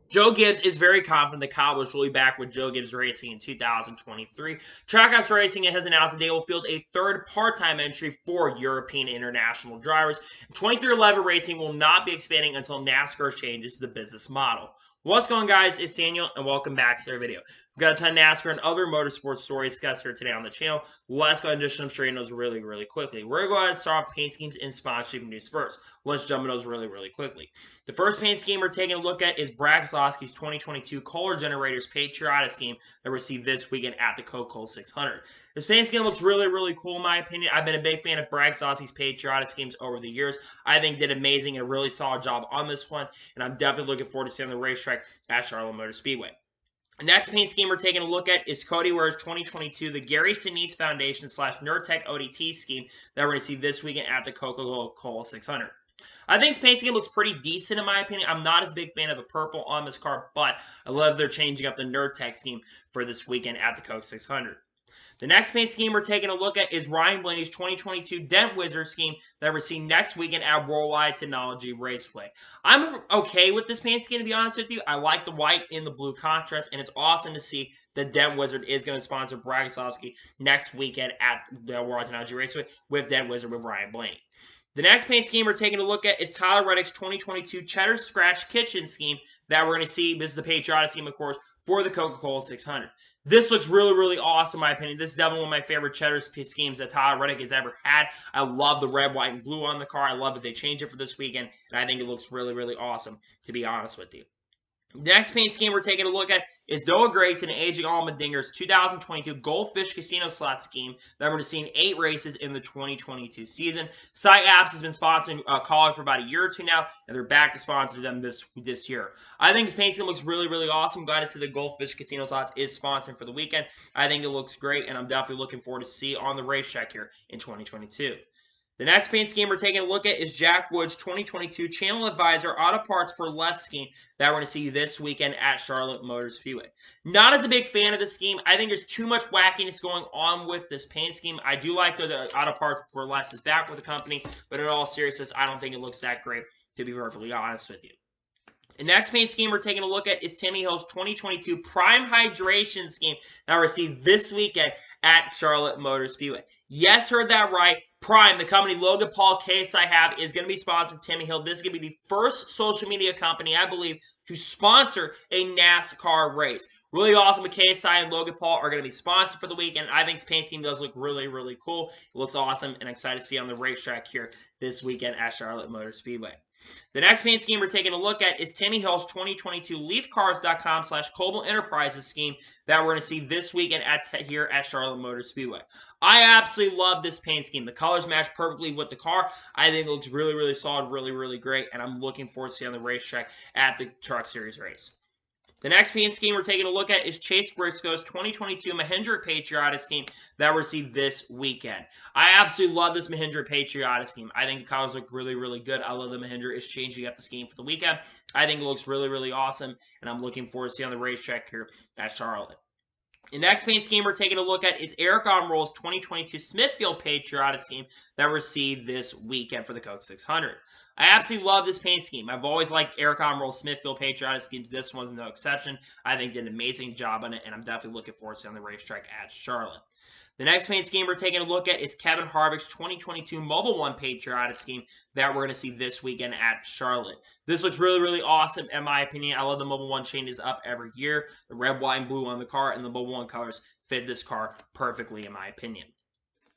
Joe Gibbs is very confident that Kyle Busch will be back with Joe Gibbs Racing in 2023. Trackhouse Racing has announced that they will field a third part-time entry for European international drivers. 2311 Racing will not be expanding until NASCAR changes the business model. What's going on, guys? It's Daniel, and welcome back to our video. We've got a ton of NASCAR and other motorsports stories discussed here today on the channel. Let's go ahead and just jump straight into those really quickly. We're going to go ahead and start off paint schemes and sponsorship news first. Let's jump into those really quickly. The first paint scheme we're taking a look at is Brad Keselowski's 2022 Kohler Generators Patriotic scheme that received this weekend at the Coca-Cola 600. This paint scheme looks really cool in my opinion. I've been a big fan of Brad Keselowski's Patriotic schemes over the years. I think did amazing and a really solid job on this one, and I'm definitely looking forward to seeing the racetrack at Charlotte Motor Speedway. The next paint scheme we're taking a look at is Cody Ware's 2022, the Gary Sinise Foundation / NerdTech ODT scheme that we're going to see this weekend at the Coca-Cola 600. I think this paint scheme looks pretty decent in my opinion. I'm not as big fan of the purple on this car, but I love they're changing up the NerdTech scheme for this weekend at the Coke 600. The next paint scheme we're taking a look at is Ryan Blaney's 2022 Dent Wizard scheme that we're seeing next weekend at Worldwide Technology Raceway. I'm okay with this paint scheme, to be honest with you. I like the white in the blue contrast, and it's awesome to see the Dent Wizard is going to sponsor Brad Keselowski next weekend at the Worldwide Technology Raceway with Dent Wizard with Ryan Blaney. The next paint scheme we're taking a look at is Tyler Reddick's 2022 Cheddar Scratch Kitchen scheme that we're going to see. This is the Patriotic scheme, of course, for the Coca-Cola 600. This looks really awesome, in my opinion. This is definitely one of my favorite cheddar schemes that Tyler Reddick has ever had. I love the red, white, and blue on the car. I love that they changed it for this weekend, and I think it looks really awesome, to be honest with you. The next paint scheme we're taking a look at is Noah Gragson and AJ Allmendinger's 2022 Goldfish Casino Slot scheme that we're going to see in 8 races in the 2022 season. Site Apps has been sponsoring Calling for about a year or two now, and they're back to sponsor them this year. I think this paint scheme looks really awesome. Glad to see the Goldfish Casino Slots is sponsoring for the weekend. I think it looks great, and I'm definitely looking forward to see on the racetrack here in 2022. The next paint scheme we're taking a look at is Jack Wood's 2022 Channel Advisor Auto Parts for Less scheme that we're going to see this weekend at Charlotte Motor Speedway. Not as a big fan of the scheme. I think there's too much wackiness going on with this paint scheme. I do like that the Auto Parts for Less is back with the company, but in all seriousness, I don't think it looks that great, to be perfectly honest with you. The next paint scheme we're taking a look at is Timmy Hill's 2022 Prime Hydration scheme that we're seeing this weekend at Charlotte Motor Speedway. Yes, heard that right. Prime, the company Logan Paul, KSI have, is going to be sponsoring Timmy Hill. This is going to be the first social media company, I believe, to sponsor a NASCAR race. Really awesome with KSI and Logan Paul are going to be sponsored for the weekend. I think this paint scheme does look really cool. It looks awesome, and I'm excited to see on the racetrack here this weekend at Charlotte Motor Speedway. The next paint scheme we're taking a look at is Timmy Hill's 2022 LeafCars.com / Coble Enterprises scheme that we're going to see this weekend here at Charlotte Motor Speedway. I absolutely love this paint scheme. The colors match perfectly with the car. I think it looks really solid, really great, and I'm looking forward to seeing on the racetrack at the Truck Series race. The next paint scheme we're taking a look at is Chase Briscoe's 2022 Mahindra Patriotic scheme that we'll see this weekend. I absolutely love this Mahindra Patriotic scheme. I think the colors look really good. I love that Mahindra is changing up the scheme for the weekend. I think it looks really awesome, and I'm looking forward to seeing on the racetrack here at Charlotte. The next paint scheme we're taking a look at is Eric Almirola's 2022 Smithfield Patriotic scheme that we'll see this weekend for the Coke 600. I absolutely love this paint scheme. I've always liked Eric Almirola's Smithfield Patriotic schemes. This one's no exception. I think did an amazing job on it, and I'm definitely looking forward to seeing on the racetrack at Charlotte. The next paint scheme we're taking a look at is Kevin Harvick's 2022 Mobil 1 Patriotic scheme that we're going to see this weekend at Charlotte. This looks really awesome in my opinion. I love the Mobil 1 changes up every year. The red, white, and blue on the car and the Mobil 1 colors fit this car perfectly in my opinion.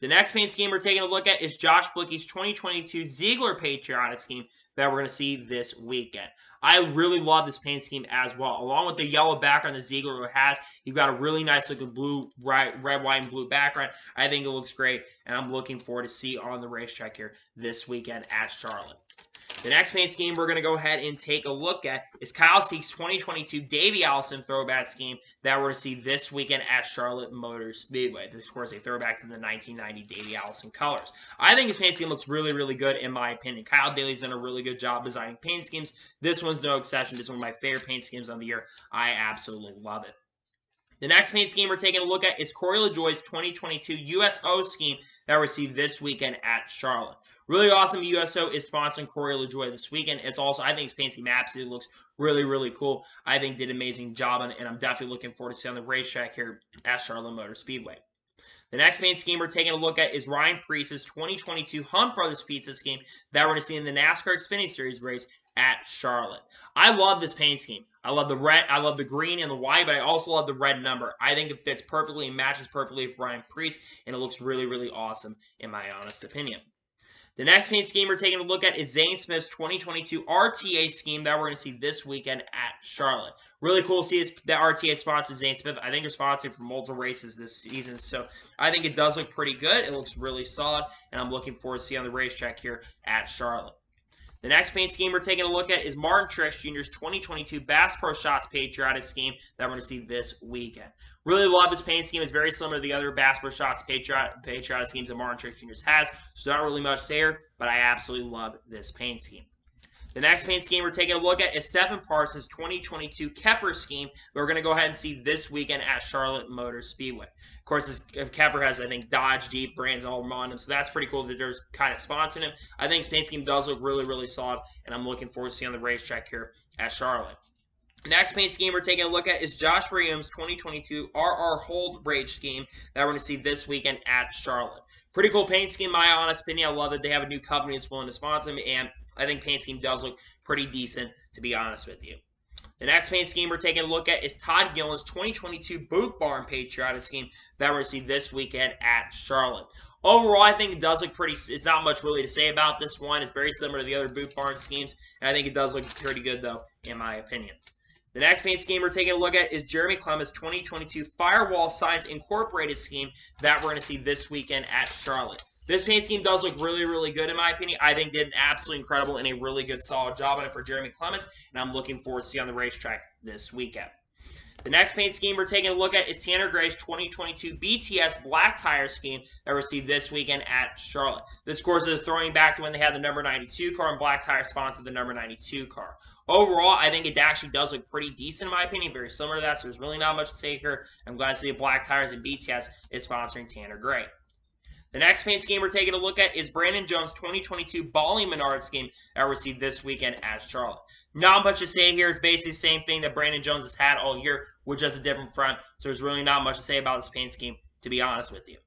The next paint scheme we're taking a look at is Josh Blicky's 2022 Ziegler Patriotic scheme that we're going to see this weekend. I really love this paint scheme as well. Along with the yellow background that Ziegler has, you've got a really nice looking blue, red, white, and blue background. I think it looks great, and I'm looking forward to see on the racetrack here this weekend at Charlotte. The next paint scheme we're going to go ahead and take a look at is Kyle Seek's 2022 Davey Allison Throwback scheme that we're going to see this weekend at Charlotte Motor Speedway. This, of course, a throwback to the 1990 Davey Allison colors. I think his paint scheme looks really good in my opinion. Kyle Daly's done a really good job designing paint schemes. This one's no exception. This is one of my favorite paint schemes of the year. I absolutely love it. The next paint scheme we're taking a look at is Corey LaJoie's 2022 USO scheme that we'll see this weekend at Charlotte. Really awesome. USO is sponsoring Corey LaJoie this weekend. It's also, I think his paint scheme absolutely looks really, really cool. I think did an amazing job on it, and I'm definitely looking forward to seeing on the racetrack here at Charlotte Motor Speedway. The next paint scheme we're taking a look at is Ryan Preece's 2022 Hunt Brothers Pizza scheme that we're going to see in the NASCAR Xfinity Series race at Charlotte. I love this paint scheme. I love the red, I love the green and the white, but I also love the red number. I think it fits perfectly and matches perfectly with Ryan Preece, and it looks really, really awesome in my honest opinion. The next paint scheme we're taking a look at is Zane Smith's 2022 RTA scheme that we're going to see this weekend at Charlotte. Really cool to see that RTA sponsors Zane Smith. I think they're sponsored for multiple races this season, so I think it does look pretty good. It looks really solid, and I'm looking forward to seeing on the racetrack here at Charlotte. The next paint scheme we're taking a look at is Martin Truex Jr.'s 2022 Bass Pro Shots Patriotic scheme that we're going to see this weekend. Really love this paint scheme. It's very similar to the other Bass Pro Shots Patriotic schemes that Martin Truex Jr. has. So not really much there, but I absolutely love this paint scheme. The next paint scheme we're taking a look at is Stephen Parsons' 2022 Keffer scheme that we're going to go ahead and see this weekend at Charlotte Motor Speedway. Of course, this Keffer has, I think, Dodge, Jeep brands all on him, so that's pretty cool that they're kind of sponsoring him. I think his paint scheme does look really, really solid, and I'm looking forward to seeing on the racetrack here at Charlotte. Next paint scheme we're taking a look at is Josh Williams' 2022 RR Hold Rage scheme that we're going to see this weekend at Charlotte. Pretty cool paint scheme, in my honest opinion. I love that they have a new company that's willing to sponsor them, and I think paint scheme does look pretty decent, to be honest with you. The next paint scheme we're taking a look at is Todd Gilliland's 2022 Boot Barn Patriotic scheme that we're going to see this weekend at Charlotte. Overall, I think it does look pretty, it's not much really to say about this one. It's very similar to the other Boot Barn schemes, and I think it does look pretty good, though, in my opinion. The next paint scheme we're taking a look at is Jeremy Clements' 2022 Firewall Signs Incorporated scheme that we're going to see this weekend at Charlotte. This paint scheme does look really, really good in my opinion. I think did an absolutely incredible and a really good solid job on it for Jeremy Clements, and I'm looking forward to seeing on the racetrack this weekend. The next paint scheme we're taking a look at is Tanner Gray's 2022 BTS Black Tire scheme that we'll see this weekend at Charlotte. This, of course, is throwing back to when they had the number 92 car and Black Tire sponsored the number 92 car. Overall, I think it actually does look pretty decent in my opinion, very similar to that, so there's really not much to say here. I'm glad to see Black Tires and BTS is sponsoring Tanner Gray. The next paint scheme we're taking a look at is Brandon Jones' 2022 Bally Menard scheme that we'll see this weekend at Charlotte. Not much to say here. It's basically the same thing that Brandon Jones has had all year with just a different front. So there's really not much to say about this paint scheme, to be honest with you.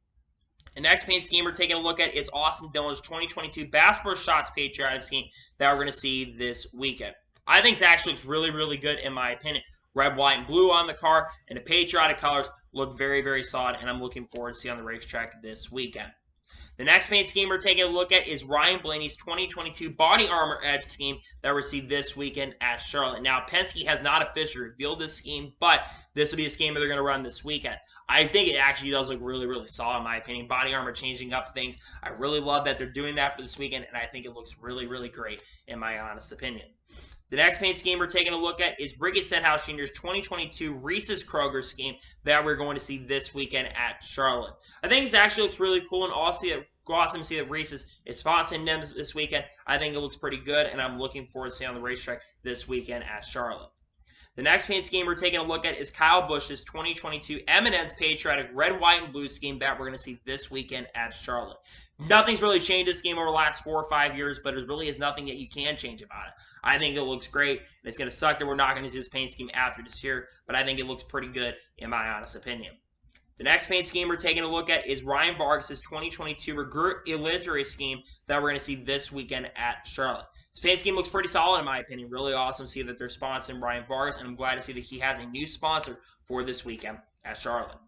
The next paint scheme we're taking a look at is Austin Dillon's 2022 Bass Pro Shots Patriotic scheme that we're going to see this weekend. I think it actually looks really, really good in my opinion. Red, white, and blue on the car, and the patriotic colors look very, very solid, and I'm looking forward to seeing on the racetrack this weekend. The next paint scheme we're taking a look at is Ryan Blaney's 2022 Body Armor Edge scheme that we'll see this weekend at Charlotte. Now, Penske has not officially revealed this scheme, but this will be a scheme that they're going to run this weekend. I think it actually does look really, really solid in my opinion. Body Armor changing up things. I really love that they're doing that for this weekend, and I think it looks really, really great in my honest opinion. The next paint scheme we're taking a look at is Ricky Stenhouse Jr.'s 2022 Reese's Kroger scheme that we're going to see this weekend at Charlotte. I think this actually looks really cool, and awesome to see that Reese's is sponsoring them this weekend. I think it looks pretty good, and I'm looking forward to seeing on the racetrack this weekend at Charlotte. The next paint scheme we're taking a look at is Kyle Busch's 2022 M&M's Patriotic Red, White, and Blue scheme that we're going to see this weekend at Charlotte. Nothing's really changed this game over the last 4 or 5 years, but there really is nothing that you can change about it. I think it looks great, and it's going to suck that we're not going to see this paint scheme after this year, but I think it looks pretty good in my honest opinion. The next paint scheme we're taking a look at is Ryan Vargas' 2022 Regret Illiterate scheme that we're going to see this weekend at Charlotte. This paint scheme looks pretty solid in my opinion. Really awesome to see that they're sponsoring Ryan Vargas, and I'm glad to see that he has a new sponsor for this weekend at Charlotte.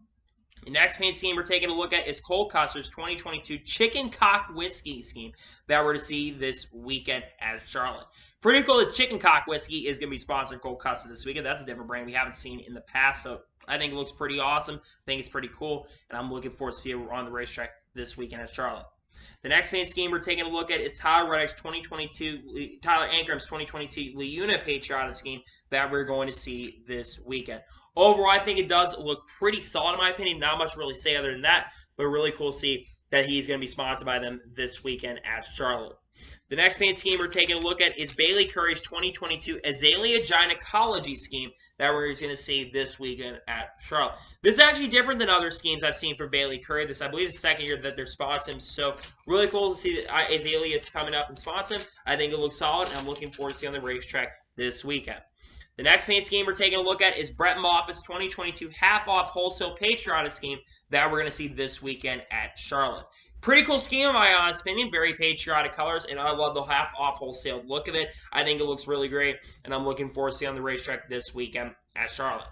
The next paint scheme we're taking a look at is Cole Custer's 2022 Chicken Cock Whiskey scheme that we're to see this weekend at Charlotte. Pretty cool that Chicken Cock Whiskey is going to be sponsoring Cole Custer this weekend. That's a different brand we haven't seen in the past, so I think it looks pretty awesome. I think it's pretty cool, and I'm looking forward to see it on the racetrack this weekend at Charlotte. The next paint scheme we're taking a look at is Tyler Ankram's 2022 Leuna Patriotic scheme that we're going to see this weekend. Overall, I think it does look pretty solid in my opinion. Not much to really say other than that, but really cool to see that he's going to be sponsored by them this weekend at Charlotte. The next paint scheme we're taking a look at is Bailey Curry's 2022 Azalea Gynecology scheme that we're going to see this weekend at Charlotte. This is actually different than other schemes I've seen for Bailey Curry. This, I believe, is the second year that they're sponsoring him. So, really cool to see that Azalea is coming up and sponsoring him. I think it looks solid, and I'm looking forward to seeing on the racetrack this weekend. The next paint scheme we're taking a look at is Brett Moffitt's 2022 half-off wholesale Patriotic scheme that we're going to see this weekend at Charlotte. Pretty cool scheme, in my honest opinion. Very patriotic colors, and I love the half-off wholesale look of it. I think it looks really great, and I'm looking forward to seeing on the racetrack this weekend at Charlotte.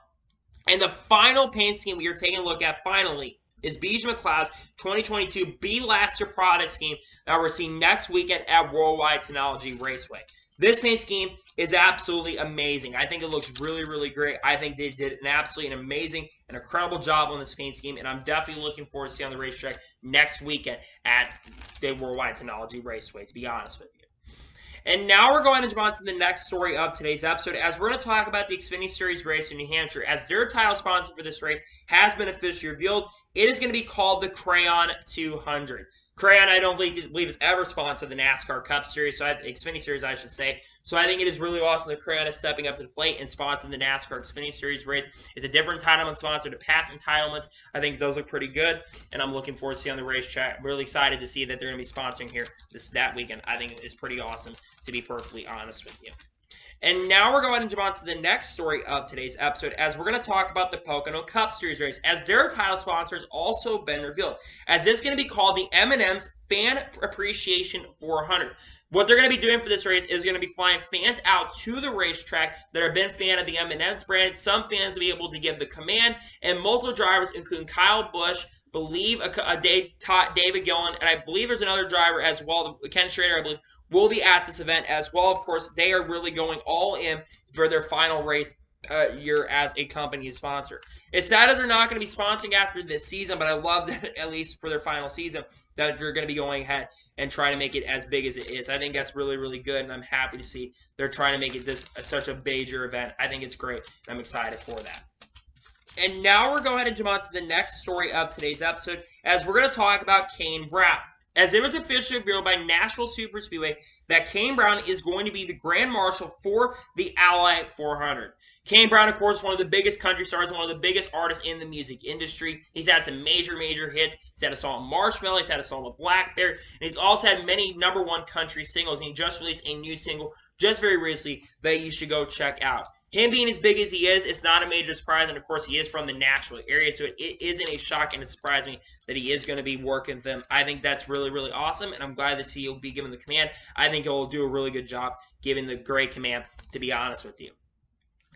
And the final paint scheme we are taking a look at, finally, is Beej McLeod's 2022 Be Last Year product scheme that we're seeing next weekend at Worldwide Technology Raceway. This paint scheme is absolutely amazing. I think it looks really, really great. I think they did an absolutely amazing and incredible job on this paint scheme, and I'm definitely looking forward to seeing on the racetrack next weekend at the Worldwide Technology Raceway, to be honest with you. And now we're going to jump on to the next story of today's episode, as we're going to talk about the Xfinity Series race in New Hampshire, as their title sponsor for this race has been officially revealed. It is going to be called the Crayon 200. Crayon, I don't believe has ever sponsored the NASCAR Cup Series, Xfinity Series, I should say. So I think it is really awesome that Crayon is stepping up to the plate and sponsoring the NASCAR Xfinity Series race. It's a different entitlement sponsor to past entitlements. I think those look pretty good, and I'm looking forward to seeing on the racetrack. I'm really excited to see that they're going to be sponsoring here that weekend. I think it's pretty awesome, to be perfectly honest with you. And now we're going to jump on to the next story of today's episode, as we're going to talk about the Pocono Cup Series race, as their title sponsor has also been revealed, as this is going to be called the M&M's Fan Appreciation 400. What they're going to be doing for this race is going to be flying fans out to the racetrack that have been a fan of the M&M's brand. Some fans will be able to give the command, and multiple drivers, including Kyle Busch, David Gillen, and I believe there's another driver as well, Ken Schrader, I believe, will be at this event as well. Of course, they are really going all in for their final race year as a company sponsor. It's sad that they're not going to be sponsoring after this season, but I love that at least for their final season that they're going to be going ahead and trying to make it as big as it is. I think that's really, really good, and I'm happy to see they're trying to make it such a major event. I think it's great, and I'm excited for that. And now we're going to jump on to the next story of today's episode, as we're going to talk about Kane Brown. As it was officially revealed by Nashville Super Speedway that Kane Brown is going to be the Grand Marshal for the Ally 400. Kane Brown, of course, one of the biggest country stars and one of the biggest artists in the music industry. He's had some major hits. He's had a song with Marshmello. He's had a song with Black Bear. And he's also had many #1 country singles. And he just released a new single just very recently that you should go check out. Him being as big as he is, it's not a major surprise, and of course he is from the Nashville area, so it isn't a shock and a surprise me that he is going to be working with them. I think that's really, really awesome, and I'm glad to see he'll be given the command. I think he'll do a really good job giving the great command, to be honest with you.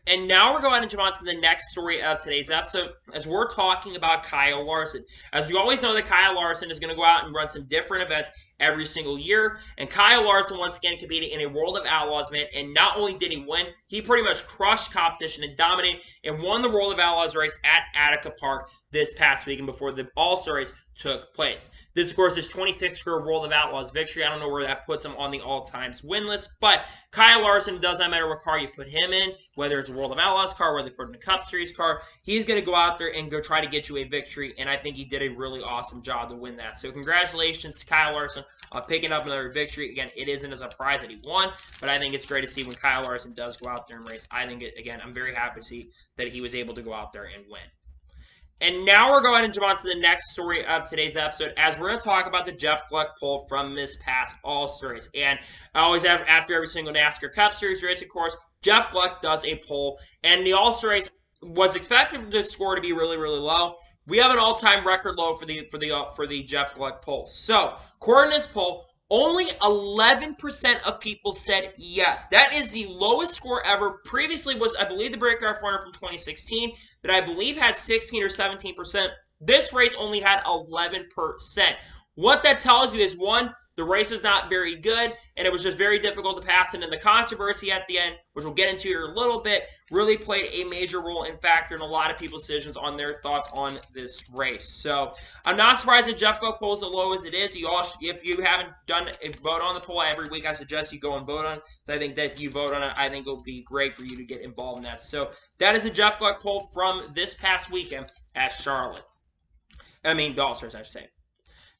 And now we're going to jump on to the next story of today's episode, as we're talking about Kyle Larson. As you always know, that Kyle Larson is going to go out and run some different events every single year. And Kyle Larson once again competed in a World of Outlaws event, and not only did he win, he pretty much crushed competition and dominated and won the World of Outlaws race at Attica Park this past weekend before the All-Star race took place. This, of course, is 26th career World of Outlaws victory. I don't know where that puts him on the all-times win list, but Kyle Larson, does not matter what car you put him in, whether it's a World of Outlaws car, whether they put in a Cup Series car, he's going to go out there and go try to get you a victory, and I think he did a really awesome job to win that. So congratulations to Kyle Larson on picking up another victory. Again, it isn't a surprise that he won, but I think it's great to see when Kyle Larson does go out there and race. I think, again, I'm very happy to see that he was able to go out there and win. And now we're going to jump on to the next story of today's episode, as we're going to talk about the Jeff Gluck poll from this past All-Star race. And I always have, after every single NASCAR Cup Series race, of course, Jeff Gluck does a poll, and the All-Star race was expected the score to be really, really low. We have an all-time record low for the Jeff Gluck poll. So, according to this poll, only 11% of people said yes. That is the lowest score ever. Previously was, I believe, the Brickyard 400 from 2016 that I believe had 16 or 17%. This race only had 11%. What that tells you is, one, the race was not very good, and it was just very difficult to pass it. And the controversy at the end, which we'll get into here a little bit, really played a major role and factor in a lot of people's decisions on their thoughts on this race. So I'm not surprised that Jeff Gluck polls as low as it is. If you haven't done a vote on the poll every week, I suggest you go and vote on it. So I think that if you vote on it, I think it'll be great for you to get involved in that. So that is a Jeff Gluck poll from this past weekend at Charlotte. The All-Stars, I should say.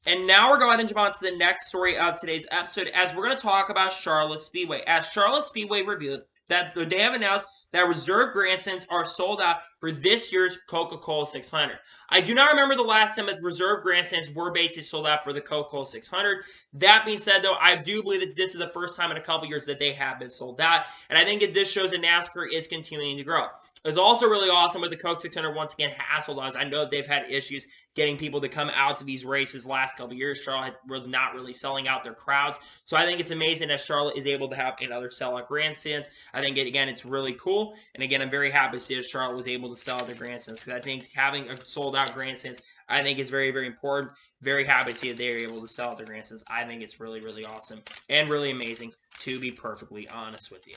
And now we're going to jump on to the next story of today's episode, as we're going to talk about Charlotte Speedway. As Charlotte Speedway revealed that they have announced that reserve grandstands are sold out for this year's Coca-Cola 600. I do not remember the last time that reserve grandstands were basically sold out for the Coca-Cola 600. That being said, though, I do believe that this is the first time in a couple years that they have been sold out, and I think that this shows that NASCAR is continuing to grow. It's also really awesome with the Coke 600 once again has sold out. I know that they've had issues getting people to come out to these races last couple years. Charlotte was not really selling out their crowds, so I think it's amazing that Charlotte is able to have another sellout grandstands. I think, again, it's really cool, and again, I'm very happy to see that Charlotte was able to sell out their grandstands, because I think having a sold-out grandstands, I think, is very, very important. Very happy to see that they are able to sell out their grandstands. I think it's really, really awesome and really amazing, to be perfectly honest with you.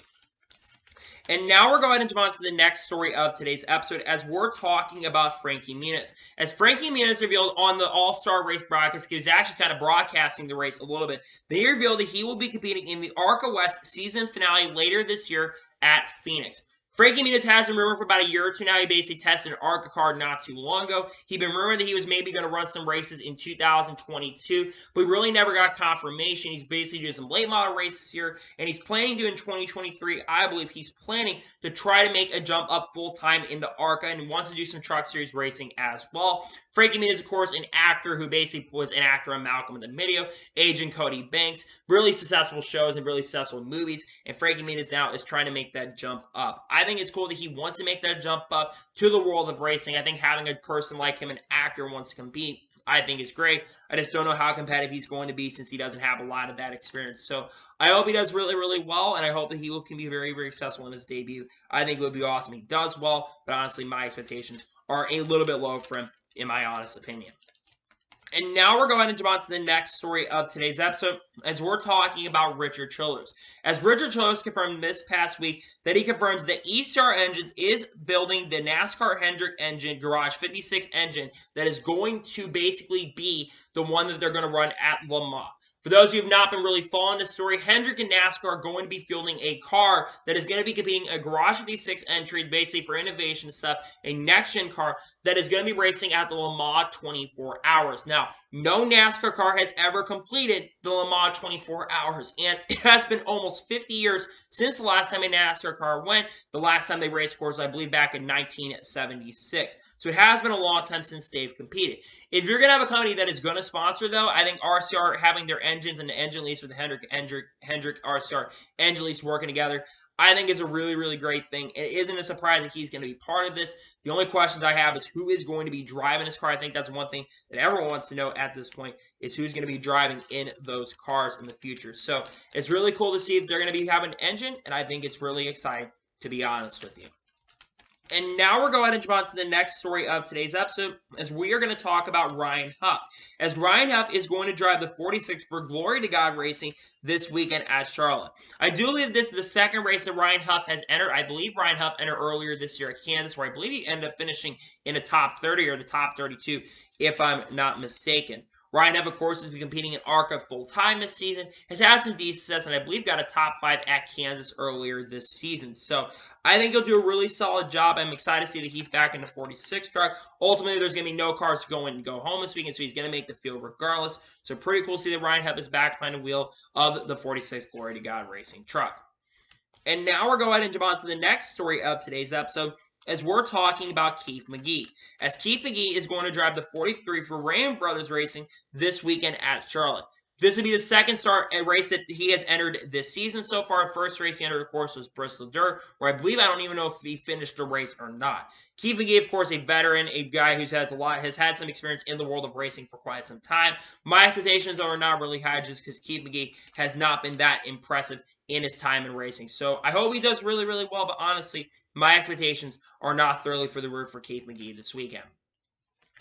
And now we're going to jump on to the next story of today's episode, as we're talking about Frankie Muniz. As Frankie Muniz revealed on the All-Star Race broadcast, he was actually kind of broadcasting the race a little bit. They revealed that he will be competing in the ARCA West season finale later this year at Phoenix. Frankie Muniz has been rumored for about a year or two now. He basically tested an ARCA car not too long ago. He'd been rumored that he was maybe going to run some races in 2022, but we really never got confirmation. He's basically doing some late model races here, and he's planning to, in 2023, I believe he's planning to try to make a jump up full-time into ARCA, and wants to do some truck series racing as well. Frankie Muniz, of course, an actor who basically was an actor on Malcolm in the Middle, Agent Cody Banks, really successful shows and really successful movies, and Frankie Muniz now is trying to make that jump up. I think it's cool that he wants to make that jump up to the world of racing. I think having a person like him, an actor, wants to compete, I think is great. I just don't know how competitive he's going to be, since he doesn't have a lot of that experience. So I hope he does really, really well, and I hope that he can be very, very successful in his debut. I think it would be awesome if he does well, but honestly, my expectations are a little bit low for him, in my honest opinion. And now we're going to jump on to the next story of today's episode, as we're talking about Richard Childress. As Richard Childress confirmed this past week that he confirms that ECR Engines is building the NASCAR Hendrick engine, Garage 56 engine, that is going to basically be the one that they're going to run at Le Mans. For those of you who have not been really following this story, Hendrick and NASCAR are going to be fielding a car that is going to be competing a Garage 56 entry, basically for innovation stuff, a next-gen car that is going to be racing at the Le Mans 24 Hours. Now, no NASCAR car has ever completed the Le Mans 24 Hours, and it has been almost 50 years since the last time a NASCAR car went. The last time they raced, of course, I believe back in 1976. So it has been a long time since they've competed. If you're going to have a company that is going to sponsor, though, I think RCR having their engines and the engine lease with the Hendrick RCR engine lease working together, I think is a really, really great thing. It isn't a surprise that he's going to be part of this. The only questions I have is who is going to be driving this car. I think that's one thing that everyone wants to know at this point, is who's going to be driving in those cars in the future. So it's really cool to see if they're going to be having an engine, and I think it's really exciting, to be honest with you. And now we're going to jump on to the next story of today's episode, as we are going to talk about Ryan Huff. As Ryan Huff is going to drive the 46 for Glory to God Racing this weekend at Charlotte. I do believe this is the second race that Ryan Huff has entered. I believe Ryan Huff entered earlier this year at Kansas, where I believe he ended up finishing in the top 30 or the top 32, if I'm not mistaken. Ryan Huff, of course, has been competing in ARCA full-time this season, has had some decent success, and I believe got a top 5 at Kansas earlier this season. So I think he'll do a really solid job. I'm excited to see that he's back in the 46 truck. Ultimately, there's going to be no cars to go home this weekend, so he's going to make the field regardless. So pretty cool to see that Ryan Huff is back behind the wheel of the 46 Glory to God Racing truck. And now we're going to jump on to the next story of today's episode, as we're talking about Keith Mcgee. As Keith Mcgee is going to drive the 43 for Ram Brothers Racing this weekend at Charlotte. This will be the second race that he has entered this season so far. The first race he entered, of course, was Bristol Dirt, where I believe, I don't even know if he finished the race or not. Keith Mcgee, of course, a veteran, a guy who's has had some experience in the world of racing for quite some time. My expectations are not really high, just because Keith Mcgee has not been that impressive in his time in racing. So I hope he does really, really well, but honestly, my expectations are not thoroughly for the roof for Keith Mcgee this weekend.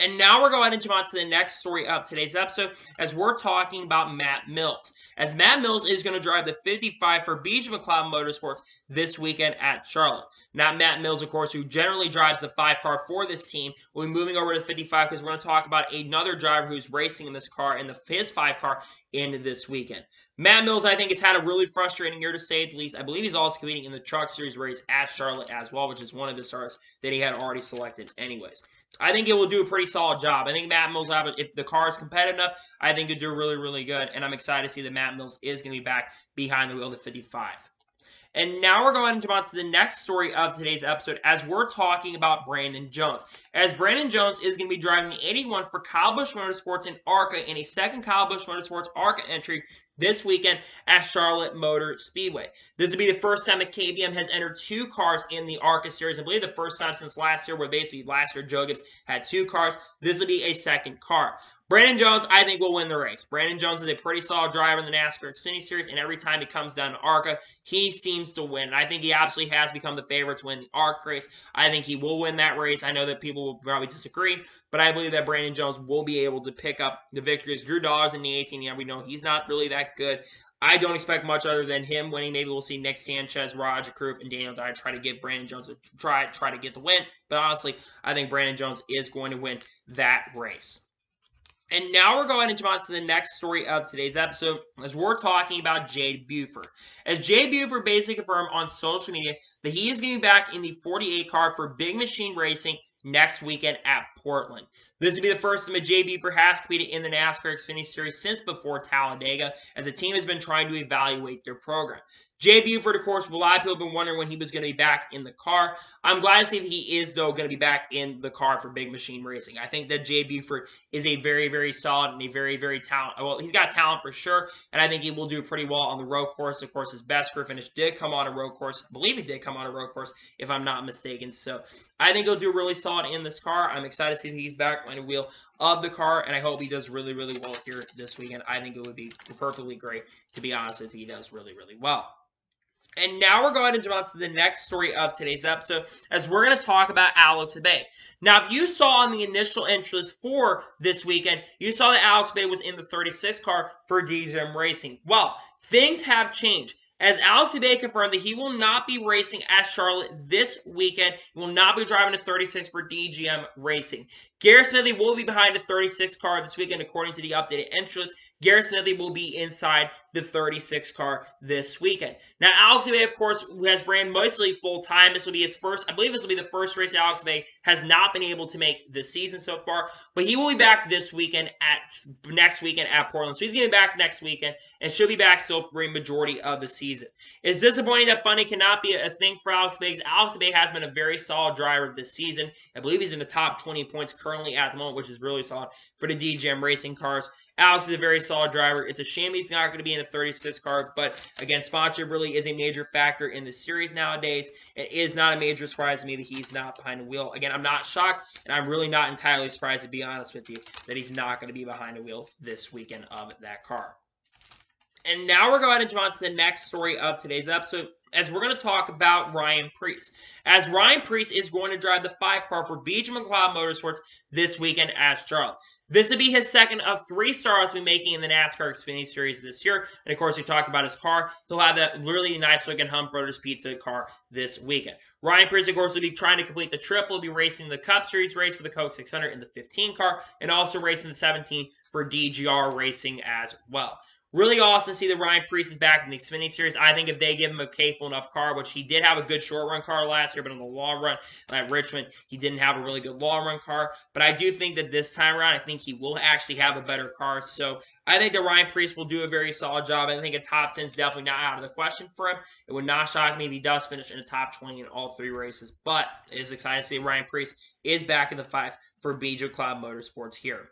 And now we're going to jump on to the next story of today's episode, as we're talking about Matt Mills. As Matt Mills is going to drive the 55 for Beach McLeod Motorsports this weekend at Charlotte. Now, Matt Mills, of course, who generally drives the 5 car for this team, will be moving over to 55 because we're going to talk about another driver who's racing in this car in his 5 car in this weekend. Matt Mills, I think, has had a really frustrating year to say the least. I believe he's also competing in the Truck Series race at Charlotte as well, which is one of the stars that he had already selected anyways. I think it will do a pretty solid job. I think Matt Mills will have it. If the car is competitive enough, I think it'll do really, really good. And I'm excited to see that Matt Mills is going to be back behind the wheel at 55. And now we're going to move on to the next story of today's episode as we're talking about Brandon Jones. As Brandon Jones is going to be driving the 81 for Kyle Busch Motorsports in ARCA in a second Kyle Busch Motorsports ARCA entry this weekend at Charlotte Motor Speedway. This will be the first time that KBM has entered 2 cars in the ARCA series. I believe the first time since last year, where basically last year Joe Gibbs had 2 cars. This will be a second car. Brandon Jones, I think, will win the race. Brandon Jones is a pretty solid driver in the NASCAR Xfinity Series, and every time it comes down to ARCA, he seems to win. And I think he absolutely has become the favorite to win the ARCA race. I think he will win that race. I know that people will probably disagree, but I believe that Brandon Jones will be able to pick up the victories. Drew Dawes in the 18, we know he's not really that good. I don't expect much other than him winning. Maybe we'll see Nick Sanchez, Roger Kroof, and Daniel Dye try to give Brandon Jones a try to get the win. But honestly, I think Brandon Jones is going to win that race. And now we're going to move on to the next story of today's episode as we're talking about Jade Buford. As Jade Buford basically confirmed on social media that he is going to be back in the 48 car for Big Machine Racing next weekend at Portland. This will be the first time that Jade Buford has competed in the NASCAR Xfinity Series since before Talladega, as the team has been trying to evaluate their program. Jade Buford, of course, a lot of people have been wondering when he was going to be back in the car. I'm glad to see that he is, though, going to be back in the car for Big Machine Racing. I think that Jade Buford is a very, very solid and a very, very talented. Well, he's got talent for sure, and I think he will do pretty well on the road course. Of course, his best career finish did come on a road course. I believe it did come on a road course, if I'm not mistaken. So I think he'll do really solid in this car. I'm excited to see that he's back on the wheel of the car, and I hope he does really, really well here this weekend. I think it would be perfectly great, to be honest with you. He does really, really well. And now we're going to jump on to the next story of today's episode, as we're going to talk about Alex Bay. Now, if you saw on the initial interest for this weekend, you saw that Alex Bay was in the 36 car for DGM Racing. Well, things have changed, as Alex Bay confirmed that he will not be racing at Charlotte this weekend. He will not be driving a 36 for DGM Racing. Garrett Smithy will be behind the 36 car this weekend, according to the updated interest. Garrett Smithy will be inside the 36 car this weekend. Now, Alex Bay, of course, who has ran mostly full-time. This will be his first, I believe this will be the first race Alex Bay has not been able to make this season so far. But he will be back next weekend at Portland. So he's going to be back next weekend and should be back still for a majority of the season. It's disappointing that funding cannot be a thing for Alex Bay, because Alex Bay has been a very solid driver this season. I believe he's in the top 20 points currently at the moment, which is really solid for the DGM Racing cars. Alex is a very solid driver. It's a shame he's not going to be in a 36 car, but again, sponsorship really is a major factor in the series nowadays. It is not a major surprise to me that he's not behind the wheel. Again, I'm not shocked, and I'm really not entirely surprised, to be honest with you, that he's not going to be behind the wheel this weekend of that car. And now we're going to jump on to the next story of today's episode, as we're going to talk about Ryan Prix. As Ryan Prix is going to drive the 5 car for Beach McLeod Motorsports this weekend at Charlotte. This will be his second of 3 starts he'll be making in the NASCAR Xfinity Series this year. And of course, we talked about his car. He'll have that really nice looking Hump Brothers Pizza car this weekend. Ryan Prix, of course, will be trying to complete the triple. He'll be racing the Cup Series race for the Coke 600 in the 15 car, and also racing the 17 for DGR Racing as well. Really awesome to see that Ryan Prix is back in the Xfinity Series. I think if they give him a capable enough car, which he did have a good short-run car last year, but in the long run at Richmond, he didn't have a really good long-run car. But I do think that this time around, I think he will actually have a better car. So I think that Ryan Prix will do a very solid job. I think a top 10 is definitely not out of the question for him. It would not shock me if he does finish in the top 20 in all 3 races. But it is exciting to see Ryan Prix is back in the 5 for Beach McLeod Motorsports here.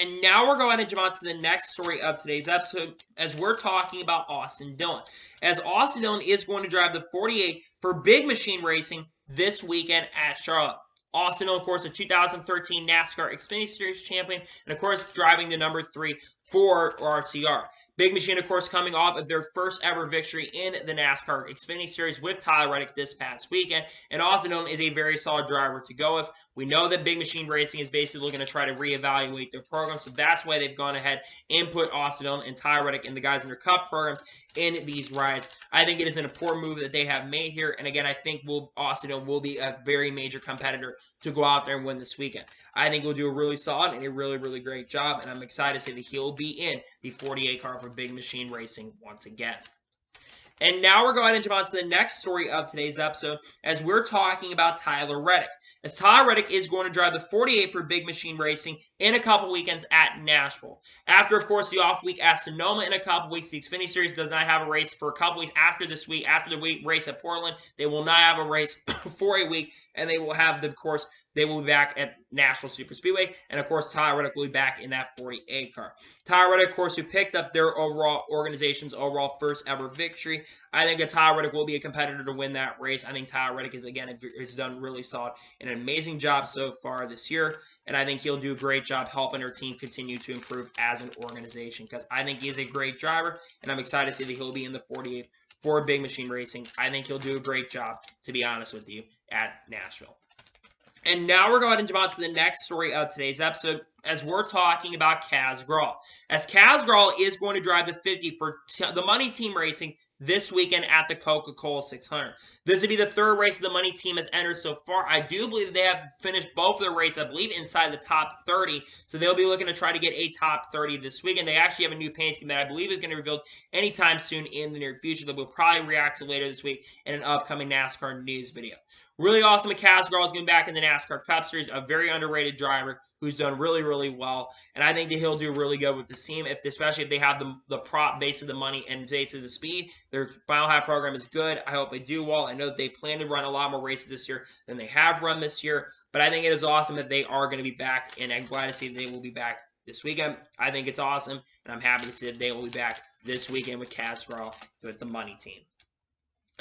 And now we're going to jump on to the next story of today's episode, as we're talking about Austin Dillon. As Austin Dillon is going to drive the 48 for Big Machine Racing this weekend at Charlotte. Austin Dillon, of course, a 2013 NASCAR Xfinity Series champion, and of course, driving the number 3 for RCR. Big Machine, of course, coming off of their first ever victory in the NASCAR Xfinity Series with Tyler Reddick this past weekend, and Austin is a very solid driver to go with. We know that Big Machine Racing is basically going to try to reevaluate their program, so that's why they've gone ahead and put Austin and Tyler Reddick and the guys in their Cup programs in these rides. I think it is an important move that they have made here, and again, I think Austin will be a very major competitor to go out there and win this weekend. I think he'll do a really solid and a really, really great job, and I'm excited to say that he'll be in the 48 car for Big Machine Racing once again. And now we're going to jump on to the next story of today's episode as we're talking about Tyler Reddick. As Tyler Reddick is going to drive the 48 for Big Machine Racing in a couple weekends at Nashville. After, of course, the off week at Sonoma in a couple weeks, the Xfinity Series does not have a race for a couple weeks after this week. After the week race at Portland, they will not have a race for a week, and they will have, of course, they will be back at Nashville Super Speedway, and of course, Tyler Reddick will be back in that 48 car. Tyler Reddick, of course, who picked up their organization's overall first ever victory. I think that Tyler Reddick will be a competitor to win that race. I think Tyler Reddick has done really solid and an amazing job so far this year, and I think he'll do a great job helping our team continue to improve as an organization because I think he's a great driver, and I'm excited to see that he'll be in the 48 for Big Machine Racing. I think he'll do a great job, to be honest with you, at Nashville. And now we're going to jump on to the next story of today's episode as we're talking about Kaz Grala. As Kaz Grala is going to drive the 50 for the Money Team Racing this weekend at the Coca-Cola 600. This will be the third race the Money Team has entered so far. I do believe they have finished both of their races, I believe, inside the top 30. So they'll be looking to try to get a top 30 this weekend. They actually have a new paint scheme that I believe is going to be revealed anytime soon in the near future that we'll probably react to later this week in an upcoming NASCAR news video. Really awesome. Kaz Grala is going back in the NASCAR Cup Series, a very underrated driver who's done really, really well. And I think that he'll do really good with the team, especially if they have the prop base of the money and base of the speed. Their Mile High program is good. I hope they do well. I know that they plan to run a lot more races this year than they have run this year. But I think it is awesome that they are going to be back, and I'm glad to see that they will be back this weekend. I think it's awesome, and I'm happy to see that they will be back this weekend with Kaz Grala with the Money Team.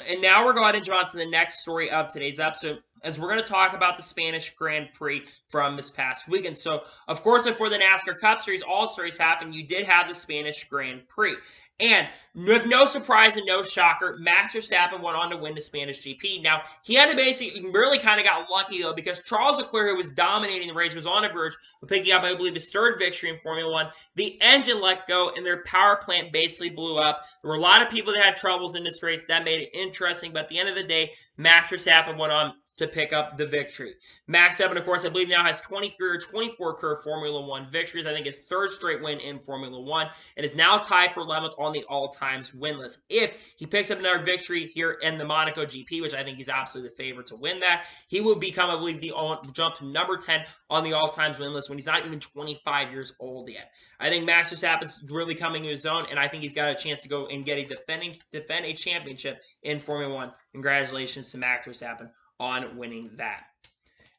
And now we're going to jump on to the next story of today's episode as we're going to talk about the Spanish Grand Prix from this past weekend. So, of course, before the NASCAR Cup Series All-Stars happened, you did have the Spanish Grand Prix. And with no surprise and no shocker, Max Verstappen went on to win the Spanish GP. Now, he had to basically really kind of got lucky, though, because Charles Leclerc, who was dominating the race, was on the verge of picking up, I believe, his third victory in Formula One. The engine let go, and their power plant basically blew up. There were a lot of people that had troubles in this race. That made it interesting, but at the end of the day, Max Verstappen went on to pick up the victory. Max Verstappen, of course, I believe now has 23 or 24 career Formula One victories. I think his third straight win in Formula One, and is now tied for 11th on the all-times win list. If he picks up another victory here in the Monaco GP, which I think he's absolutely the favorite to win that, he will become, I believe, jump to number 10 on the all-times win list when he's not even 25 years old yet. I think Max Verstappen's really coming to his own, and I think he's got a chance to go and get defend a championship in Formula One. Congratulations to Max Verstappen on winning that.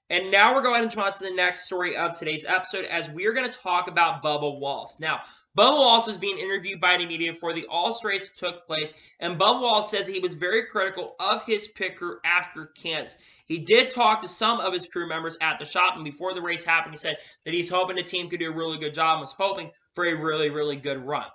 And now we're going to jump on to the next story of today's episode as we are going to talk about Bubba Wallace. Now, Bubba Wallace was being interviewed by the media before the All-Star race took place, and Bubba Wallace says he was very critical of his pit crew after Kansas. He did talk to some of his crew members at the shop, and before the race happened, he said that he's hoping the team could do a really good job and was hoping for a really, really good run.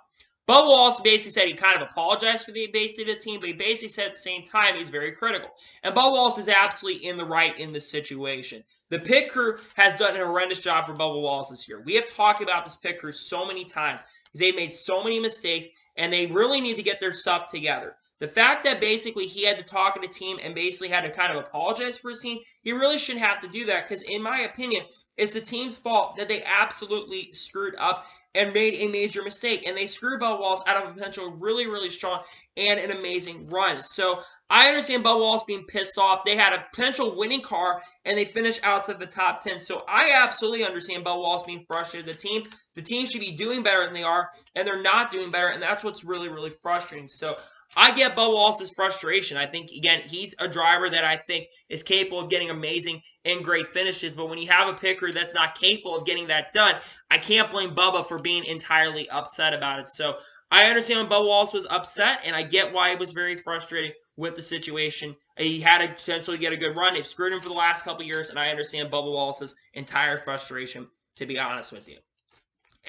Bubba Wallace basically said he kind of apologized for the basically the team, but he basically said at the same time he's very critical. And Bubba Wallace is absolutely in the right in this situation. The pit crew has done a horrendous job for Bubba Wallace this year. We have talked about this pit crew so many times because they've made so many mistakes, and they really need to get their stuff together. The fact that basically he had to talk to the team and basically had to kind of apologize for his team, he really shouldn't have to do that because, in my opinion, it's the team's fault that they absolutely screwed up and made a major mistake. And they screwed Bubba Wallace out of a potential really, really strong and an amazing run. So I understand Bubba Wallace being pissed off. They had a potential winning car, and they finished outside the top 10. So I absolutely understand Bubba Wallace being frustrated. The team should be doing better than they are, and they're not doing better, and that's what's really, really frustrating. So I get Bubba Wallace's frustration. I think, again, he's a driver that I think is capable of getting amazing and great finishes. But when you have a pit crew that's not capable of getting that done, I can't blame Bubba for being entirely upset about it. So I understand when Bubba Wallace was upset, and I get why it was very frustrating with the situation. He had a potential to get a good run. They've screwed him for the last couple years, and I understand Bubba Wallace's entire frustration, to be honest with you.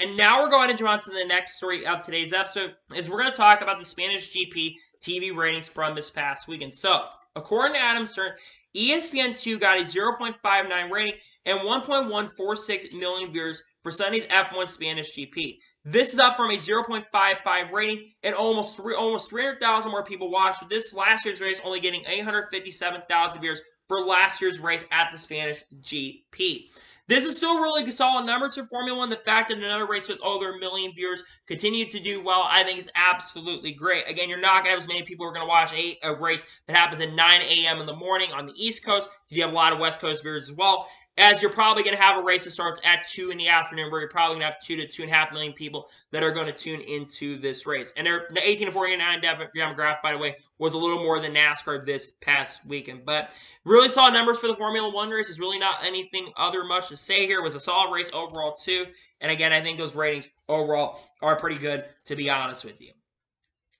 And now we're going to jump on to the next story of today's episode, is we're going to talk about the Spanish GP TV ratings from this past weekend. So, according to Adam Stern, ESPN2 got a 0.59 rating and 1.146 million viewers for Sunday's F1 Spanish GP. This is up from a 0.55 rating, and almost 300,000 more people watched, with this last year's race only getting 857,000 viewers for last year's race at the Spanish GP. This is still really solid numbers for Formula One. The fact that another race with over 1 million viewers continued to do well, I think is absolutely great. Again, you're not going to have as many people who are going to watch a race that happens at 9 a.m. in the morning on the East Coast, because you have a lot of West Coast viewers as well, as you're probably going to have a race that starts at 2 in the afternoon, where you're probably going to have 2 to 2.5 million people that are going to tune into this race. And the 18 to 49 demographic, by the way, was a little more than NASCAR this past weekend. But really solid numbers for the Formula One race. There's really not anything other much to say here. It was a solid race overall, too. And again, I think those ratings overall are pretty good, to be honest with you.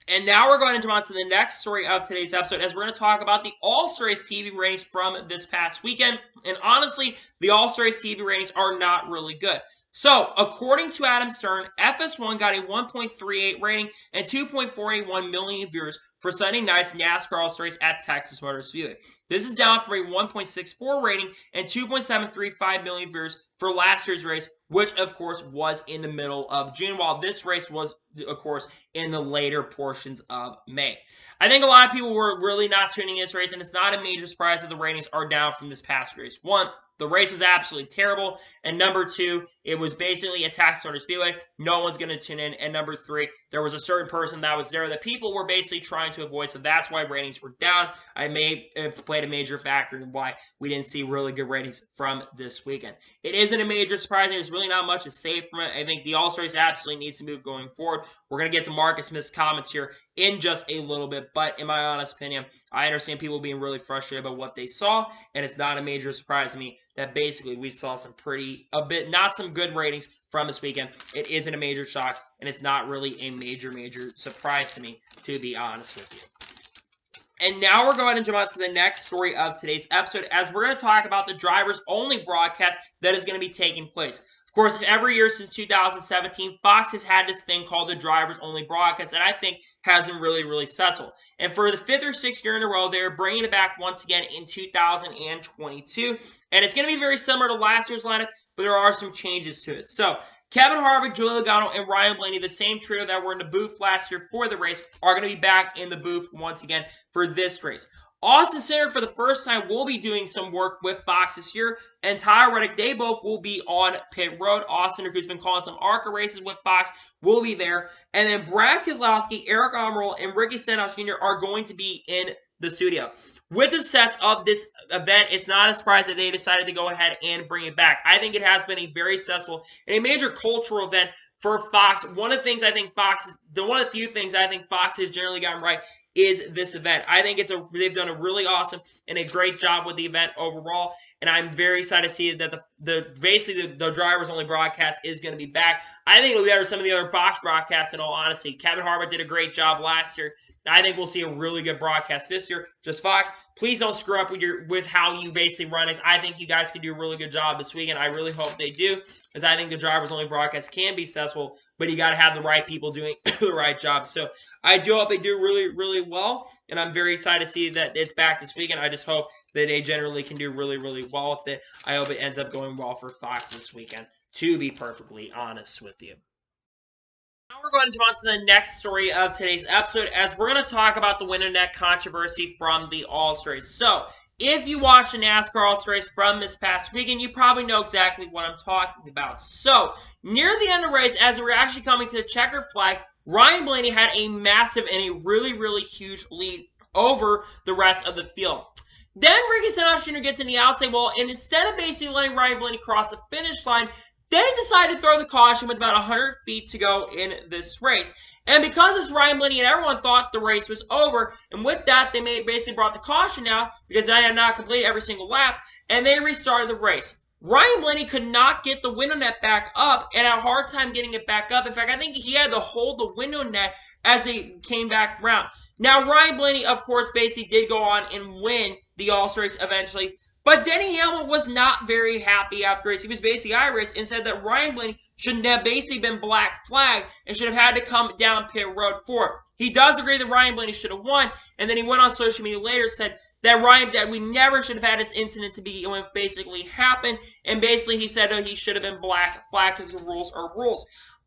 And now we're going to jump on to the next story of today's episode, as we're going to talk about the All-Star Race TV ratings from this past weekend. And honestly, the All-Star Race TV ratings are not really good. So, according to Adam Stern, FS1 got a 1.38 rating and 2.481 million viewers for Sunday night's NASCAR All-Star Race at Texas Motor Speedway. This is down from a 1.64 rating and 2.735 million viewers for last year's race, which, of course, was in the middle of June, while this race was, of course, in the later portions of May. I think a lot of people were really not tuning in this race, and it's not a major surprise that the ratings are down from this past race. One, the race was absolutely terrible. And number two, it was basically a Texas Motor Speedway. No one's going to tune in. And number three, there was a certain person that was there that people were basically trying to avoid. So that's why ratings were down. I may have played a major factor in why we didn't see really good ratings from this weekend. It isn't a major surprise. There's really not much to say from it. I think the All-Star Race absolutely needs to move going forward. We're going to get to Marcus Smith's comments here in just a little bit. But in my honest opinion, I understand people being really frustrated about what they saw. And it's not a major surprise to me that basically we saw some not some good ratings from this weekend. It isn't a major shock, and it's not really a major surprise to me, to be honest with you. And now we're going to jump on to the next story of today's episode, as we're going to talk about the drivers-only broadcast that is going to be taking place. Of course, every year since 2017, Fox has had this thing called the drivers-only broadcast that I think hasn't really settled. And for the 5th or 6th year in a row, they're bringing it back once again in 2022. And it's going to be very similar to last year's lineup, but there are some changes to it. So, Kevin Harvick, Joey Logano, and Ryan Blaney, the same trio that were in the booth last year for the race, are going to be back in the booth once again for this race. Austin Cindric, for the first time, will be doing some work with Fox this year, and Tyler Reddick, they both will be on pit road. Austin Cindric, who's been calling some ARCA races with Fox, will be there. And then Brad Keselowski, Eric Almirola, and Ricky Stenhouse Jr. are going to be in the studio. With the success of this event, it's not a surprise that they decided to go ahead and bring it back. I think it has been a very successful and a major cultural event for Fox. One of the few things I think Fox has generally gotten right is this event. I think they've done a really awesome and a great job with the event overall, and I'm very excited to see that the drivers only broadcast is going to be back. I think it'll be better than some of the other Fox broadcasts, in all honesty. Kevin Harvick did a great job last year. I think we'll see a really good broadcast this year. Just Fox, please don't screw up with how you basically run it. I think you guys can do a really good job this weekend. I really hope they do, because I think the drivers only broadcast can be successful, but you got to have the right people doing the right job. So I do hope they do really well, and I'm very excited to see that it's back this weekend. I just hope that they generally can do really well with it. I hope it ends up going well for Fox this weekend, to be perfectly honest with you. Now we're going to jump on to the next story of today's episode, as we're going to talk about the winner net controversy from the All-Star Race. So, if you watched the NASCAR All-Star Race from this past weekend, you probably know exactly what I'm talking about. So, near the end of the race, as we're actually coming to the checkered flag, Ryan Blaney had a massive and a really huge lead over the rest of the field. Then Ricky Stenhouse Jr. gets in the outside wall, and instead of basically letting Ryan Blaney cross the finish line, they decided to throw the caution with about 100 feet to go in this race. And because it's Ryan Blaney and everyone thought the race was over, and with that, they basically brought the caution out because they had not completed every single lap, and they restarted the race. Ryan Blaney could not get the window net back up and had a hard time getting it back up. In fact, I think he had to hold the window net as they came back around. Now, Ryan Blaney, of course, basically did go on and win the All-Star Race eventually, But Denny Hamlin was not very happy after race. He was basically irate and said that Ryan Blaney should have basically been black flagged and should have had to come down pit road for it. He does agree that Ryan Blaney should have won, and then he went on social media later and said that we never should have had this incident to begin with basically happen, and basically he said he should have been black flagged because the rules are rules.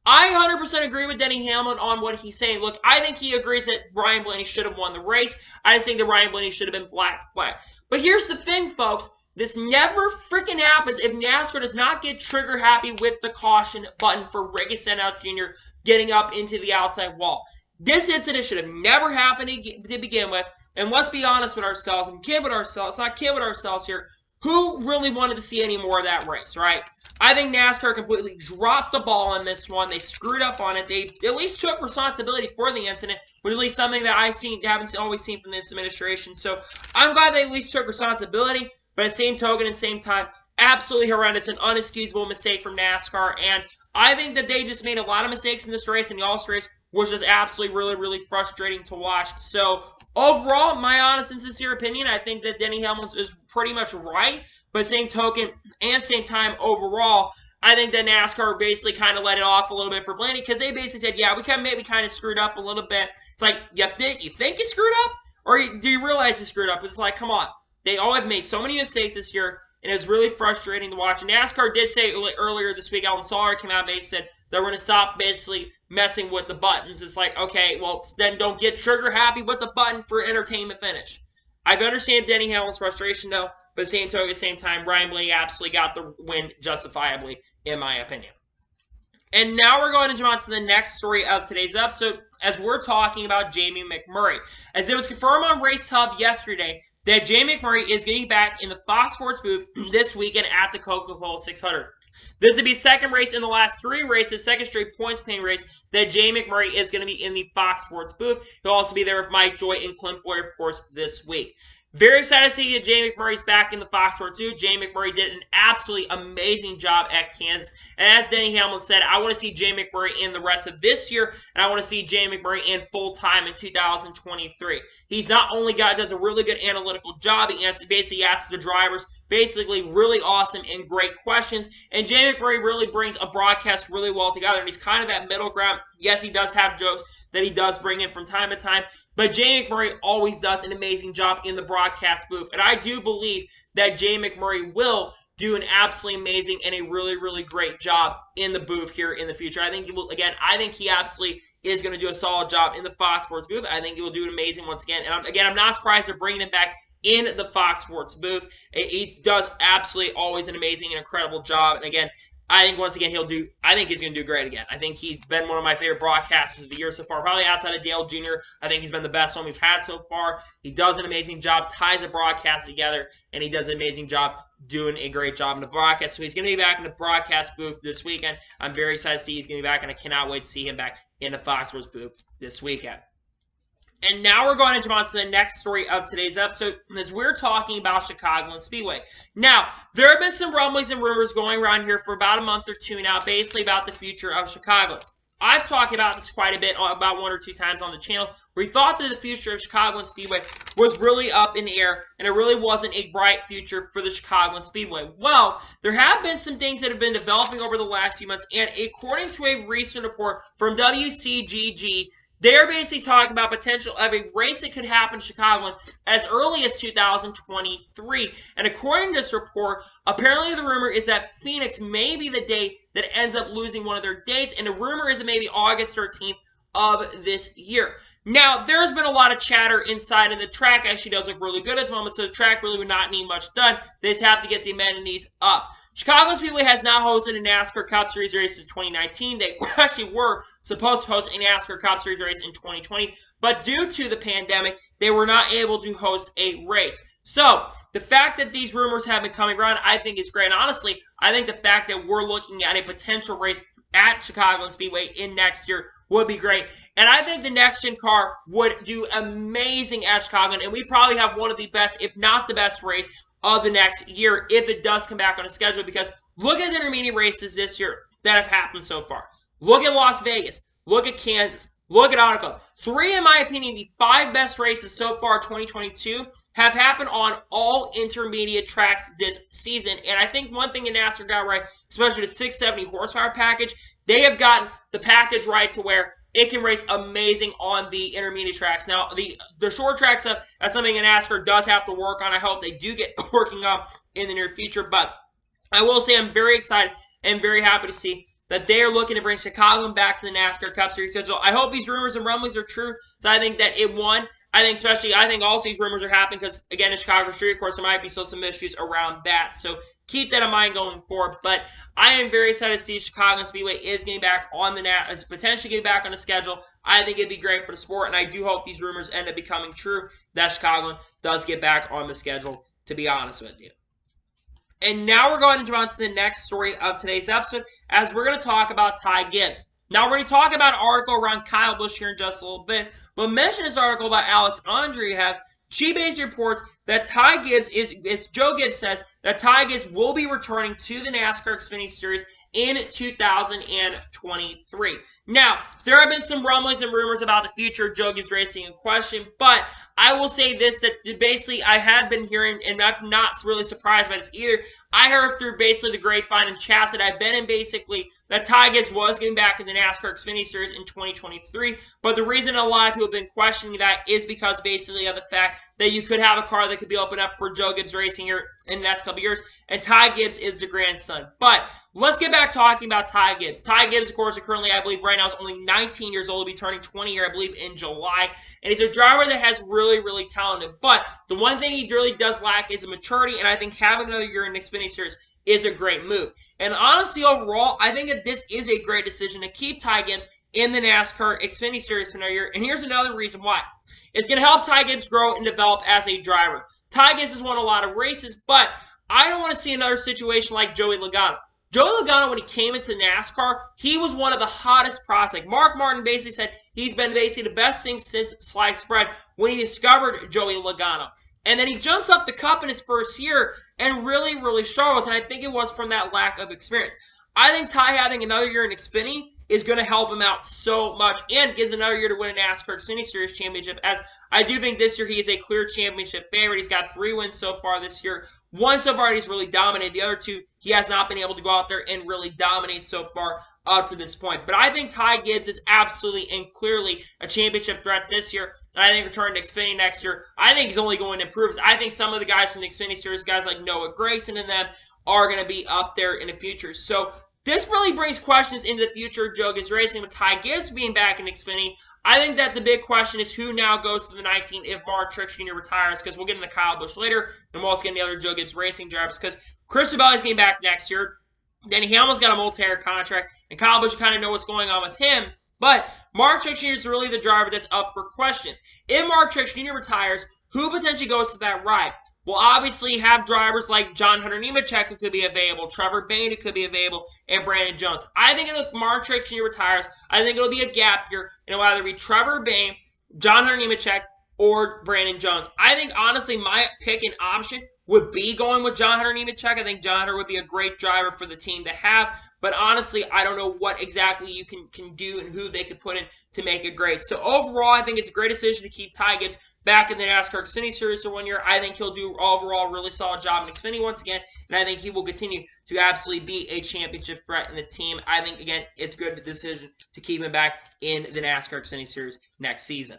I 100% agree with Denny Hamlin on what he's saying. Look, I think he agrees that Ryan Blaney should have won the race. I just think that Ryan Blaney should have been black flagged. But here's the thing, folks. This never freaking happens if NASCAR does not get trigger happy with the caution button for Ricky Stenhouse Jr. getting up into the outside wall. This incident should have never happened to begin with. And let's be honest with ourselves and kid with ourselves here. Who really wanted to see any more of that race, right? I think NASCAR completely dropped the ball on this one. They screwed up on it. They at least took responsibility for the incident, which is at least something that haven't always seen from this administration. So I'm glad they at least took responsibility. But at the same token, at the same time, absolutely horrendous and unexcusable mistake from NASCAR. And I think that they just made a lot of mistakes in this race, and the All-Star race was just absolutely really, really frustrating to watch. So overall, my honest and sincere opinion, I think that Denny Hamlin is pretty much right. But same token and same time overall, I think that NASCAR basically kind of let it off a little bit for Blaney because they basically said, yeah, we kind of screwed up a little bit. It's like, you think you screwed up? Or do you realize you screwed up? It's like, come on. They all have made so many mistakes this year, and it's really frustrating to watch. And NASCAR did say earlier this week, Alan Sawyer came out and basically said they're going to stop basically messing with the buttons. It's like, okay, well, then don't get trigger happy with the button for entertainment finish. I understand Denny Hamlin's frustration, though, but at the same token, at the same time, Ryan Blaney absolutely got the win justifiably, in my opinion. And now we're going to jump on to the next story of today's episode as we're talking about Jamie Mcmurray. As it was confirmed on Race Hub yesterday that Jamie Mcmurray is getting back in the Fox Sports booth this weekend at the Coca-Cola 600. This will be second race in the last 3 races, second straight points paying race that Jamie Mcmurray is going to be in the Fox Sports booth. He'll also be there with Mike Joy and Clint Boyer, of course, this week. Very excited to see that Jamie McMurray's back in the Fox Sports 2. Jamie McMurray did an absolutely amazing job at Kansas. And as Denny Hamlin said, I want to see Jamie McMurray in the rest of this year, and I want to see Jamie McMurray in full-time in 2023. He's not only does a really good analytical job, he basically asks the drivers basically really awesome and great questions. And Jamie McMurray really brings a broadcast really well together, and he's kind of that middle ground. Yes, he does have jokes that he does bring in from time to time, but Jamie McMurray always does an amazing job in the broadcast booth. And I do believe that Jamie McMurray will do an absolutely amazing and a really, really great job in the booth here in the future. I think he will, again, I think he absolutely is going to do a solid job in the Fox Sports booth. I think he will do it amazing once again. And I'm not surprised they're bringing him back in the Fox Sports booth. He does absolutely always an amazing and incredible job. And again, I think once again I think he's going to do great again. I think he's been one of my favorite broadcasters of the year so far. Probably outside of Dale Jr., I think he's been the best one we've had so far. He does an amazing job, ties the broadcast together, and he does an amazing job doing a great job in the broadcast. So he's going to be back in the broadcast booth this weekend. I'm very excited to see he's going to be back, and I cannot wait to see him back in the Fox Sports booth this weekend. And now we're going to jump on to the next story of today's episode as we're talking about Chicagoland Speedway. Now, there have been some rumblings and rumors going around here for about a month or two now, basically about the future of Chicago. I've talked about this quite a bit, about 1 or 2 times on the channel, where we thought that the future of Chicagoland Speedway was really up in the air, and it really wasn't a bright future for the Chicagoland Speedway. Well, there have been some things that have been developing over the last few months, and according to a recent report from WCGG, they're basically talking about potential of a race that could happen in Chicago as early as 2023. And according to this report, apparently the rumor is that Phoenix may be the date that ends up losing one of their dates. And the rumor is that maybe August 13th of this year. Now, there's been a lot of chatter inside, and the track actually does look really good at the moment, so the track really would not need much done. They just have to get the amenities up. Chicago Speedway has not hosted a NASCAR Cup Series race since 2019. They actually were supposed to host a NASCAR Cup Series race in 2020, but due to the pandemic, they were not able to host a race. So, the fact that these rumors have been coming around, I think is great. And honestly, I think the fact that we're looking at a potential race at Chicagoland Speedway in next year would be great. And I think the next-gen car would do amazing at Chicagoland, and we probably have one of the best, if not the best race of the next year if it does come back on a schedule, because look at the intermediate races this year that have happened so far. Look at Las Vegas. Look at Kansas. Look at Auto Club. 3, in my opinion, the 5 best races so far 2022 have happened on all intermediate tracks this season. And I think one thing in NASCAR got right, especially the 670 horsepower package, they have gotten the package right to where it can race amazing on the intermediate tracks. Now, the short track stuff, that's something that NASCAR does have to work on. I hope they do get working on in the near future. But I will say I'm very excited and very happy to see that they are looking to bring Chicago back to the NASCAR Cup Series schedule. I hope these rumors and rumblings are true. So I think that it won. I think also these rumors are happening because, again, in Chicago Street Course, there might be still some issues around that. So keep that in mind going forward. But I am very excited to see Chicago Speedway is getting back on is potentially getting back on the schedule. I think it'd be great for the sport, and I do hope these rumors end up becoming true that Chicago does get back on the schedule, to be honest with you. And now we're going to jump on to the next story of today's episode, as we're going to talk about Ty Gibbs. Now, we're going to talk about an article around Kyle Busch here in just a little bit, but mention this article about Alex Andreev. She basically reports that Ty Gibbs Joe Gibbs says that Ty Gibbs will be returning to the NASCAR Xfinity Series in 2023. Now, there have been some rumblings and rumors about the future of Joe Gibbs Racing in question, but I will say this, that basically I had been hearing, and I'm not really surprised by this either, I heard through basically the grapevine and chats that I've been in basically that Ty Gibbs was getting back in the NASCAR Xfinity Series in 2023, but the reason a lot of people have been questioning that is because basically of the fact that you could have a car that could be opened up for Joe Gibbs Racing here in the next couple years, and Ty Gibbs is the grandson. But let's get back talking about Ty Gibbs. Ty Gibbs, of course, currently, I believe, right now is only 19 years old. He'll be turning 20 here, I believe, in July. And he's a driver that has really, really talented. But the one thing he really does lack is a maturity, and I think having another year in the Xfinity Series is a great move. And honestly, overall, I think that this is a great decision to keep Ty Gibbs in the NASCAR Xfinity Series for another year. And here's another reason why. It's going to help Ty Gibbs grow and develop as a driver. Ty Gibbs has won a lot of races, but I don't want to see another situation like Joey Logano. Joey Logano, when he came into NASCAR, he was one of the hottest prospects. Mark Martin basically said he's been basically the best thing since sliced bread when he discovered Joey Logano. And then he jumps up the cup in his first year and really, really struggles. And I think it was from that lack of experience. I think Ty having another year in Xfinity is going to help him out so much and gives another year to win an NASCAR Xfinity Series championship, as I do think this year he is a clear championship favorite. He's got 3 wins so far this year. 1 so far he's really dominated. The other 2 he has not been able to go out there and really dominate so far up to this point. But I think Ty Gibbs is absolutely and clearly a championship threat this year. And I think returning to Xfinity next year, I think he's only going to improve. I think some of the guys from the Xfinity Series, guys like Noah Gragson and them, are going to be up there in the future. So this really brings questions into the future of Joe Gibbs Racing with Ty Gibbs being back in Xfinity. I think that the big question is who now goes to the 19 if Mark Truex Jr. retires, because we'll get into Kyle Busch later, and we'll also get into the other Joe Gibbs Racing drivers, because Chris Sabelli's getting back next year. Then he almost got a multi-year contract, and Kyle Busch kind of know what's going on with him. But Mark Truex Jr. is really the driver that's up for question. If Mark Truex Jr. retires, who potentially goes to that ride? We'll obviously have drivers like John Hunter Nemechek who could be available, Trevor Bayne who could be available, and Brandon Jones. I think if Mark Truex Jr. retires, I think it'll be a gap year, and it'll either be Trevor Bayne, John Hunter Nemechek, or Brandon Jones. I think, honestly, my pick and option would be going with John Hunter Nemechek. I think John Hunter would be a great driver for the team to have, but honestly, I don't know what exactly you can do and who they could put in to make it great. So overall, I think it's a great decision to keep Ty Gibbs back in the NASCAR Xfinity Series for 1 year. I think he'll do overall a really solid job in Xfinity once again, and I think he will continue to absolutely be a championship threat in the team. I think, again, it's a good decision to keep him back in the NASCAR Xfinity Series next season.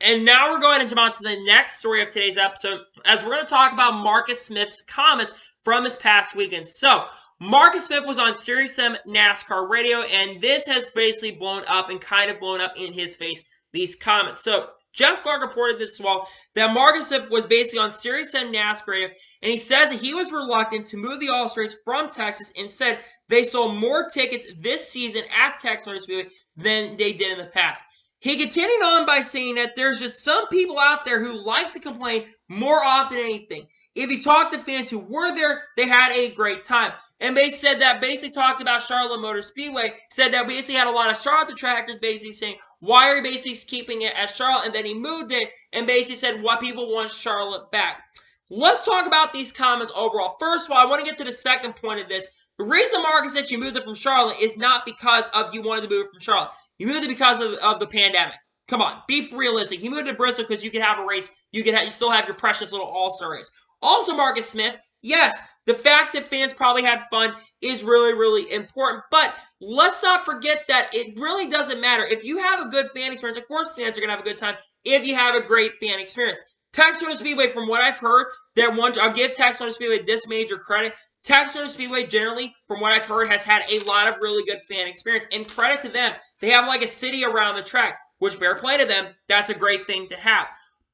And now we're going to jump on to the next story of today's episode, as we're going to talk about Marcus Smith's comments from this past weekend. So, Marcus Smith was on SiriusXM NASCAR Radio, and this has basically blown up and kind of blown up in his face, these comments. So, Jeff Clark reported this as well, that Marcus Smith was basically on SiriusXM NASCAR Radio, and he says that he was reluctant to move the All-Star race from Texas and said they sold more tickets this season at Texas Motor Speedway than they did in the past. He continued on by saying that there's just some people out there who like to complain more often than anything. If you talk to fans who were there, they had a great time. And they said that basically talked about Charlotte Motor Speedway, said that basically had a lot of Charlotte detractors basically saying, why are you basically keeping it as Charlotte? And then he moved it and basically said why people want Charlotte back. Let's talk about these comments overall. First of all, I want to get to the second point of this. The reason, Marcus, that you moved it from Charlotte is not because of you wanted to move it from Charlotte. You moved it because of the pandemic. Come on, be realistic. You moved to Bristol because you could have a race. You still have your precious little All-Star race. Also, Marcus Smith, yes, the fact that fans probably had fun is really, really important. But let's not forget that it really doesn't matter. If you have a good fan experience, of course fans are going to have a good time if you have a great fan experience. Texas Speedway, from what I've heard, I'll give Texas Speedway this major credit. Texas Speedway, generally, from what I've heard, has had a lot of really good fan experience. And credit to them, they have like a city around the track, which fair play to them, that's a great thing to have.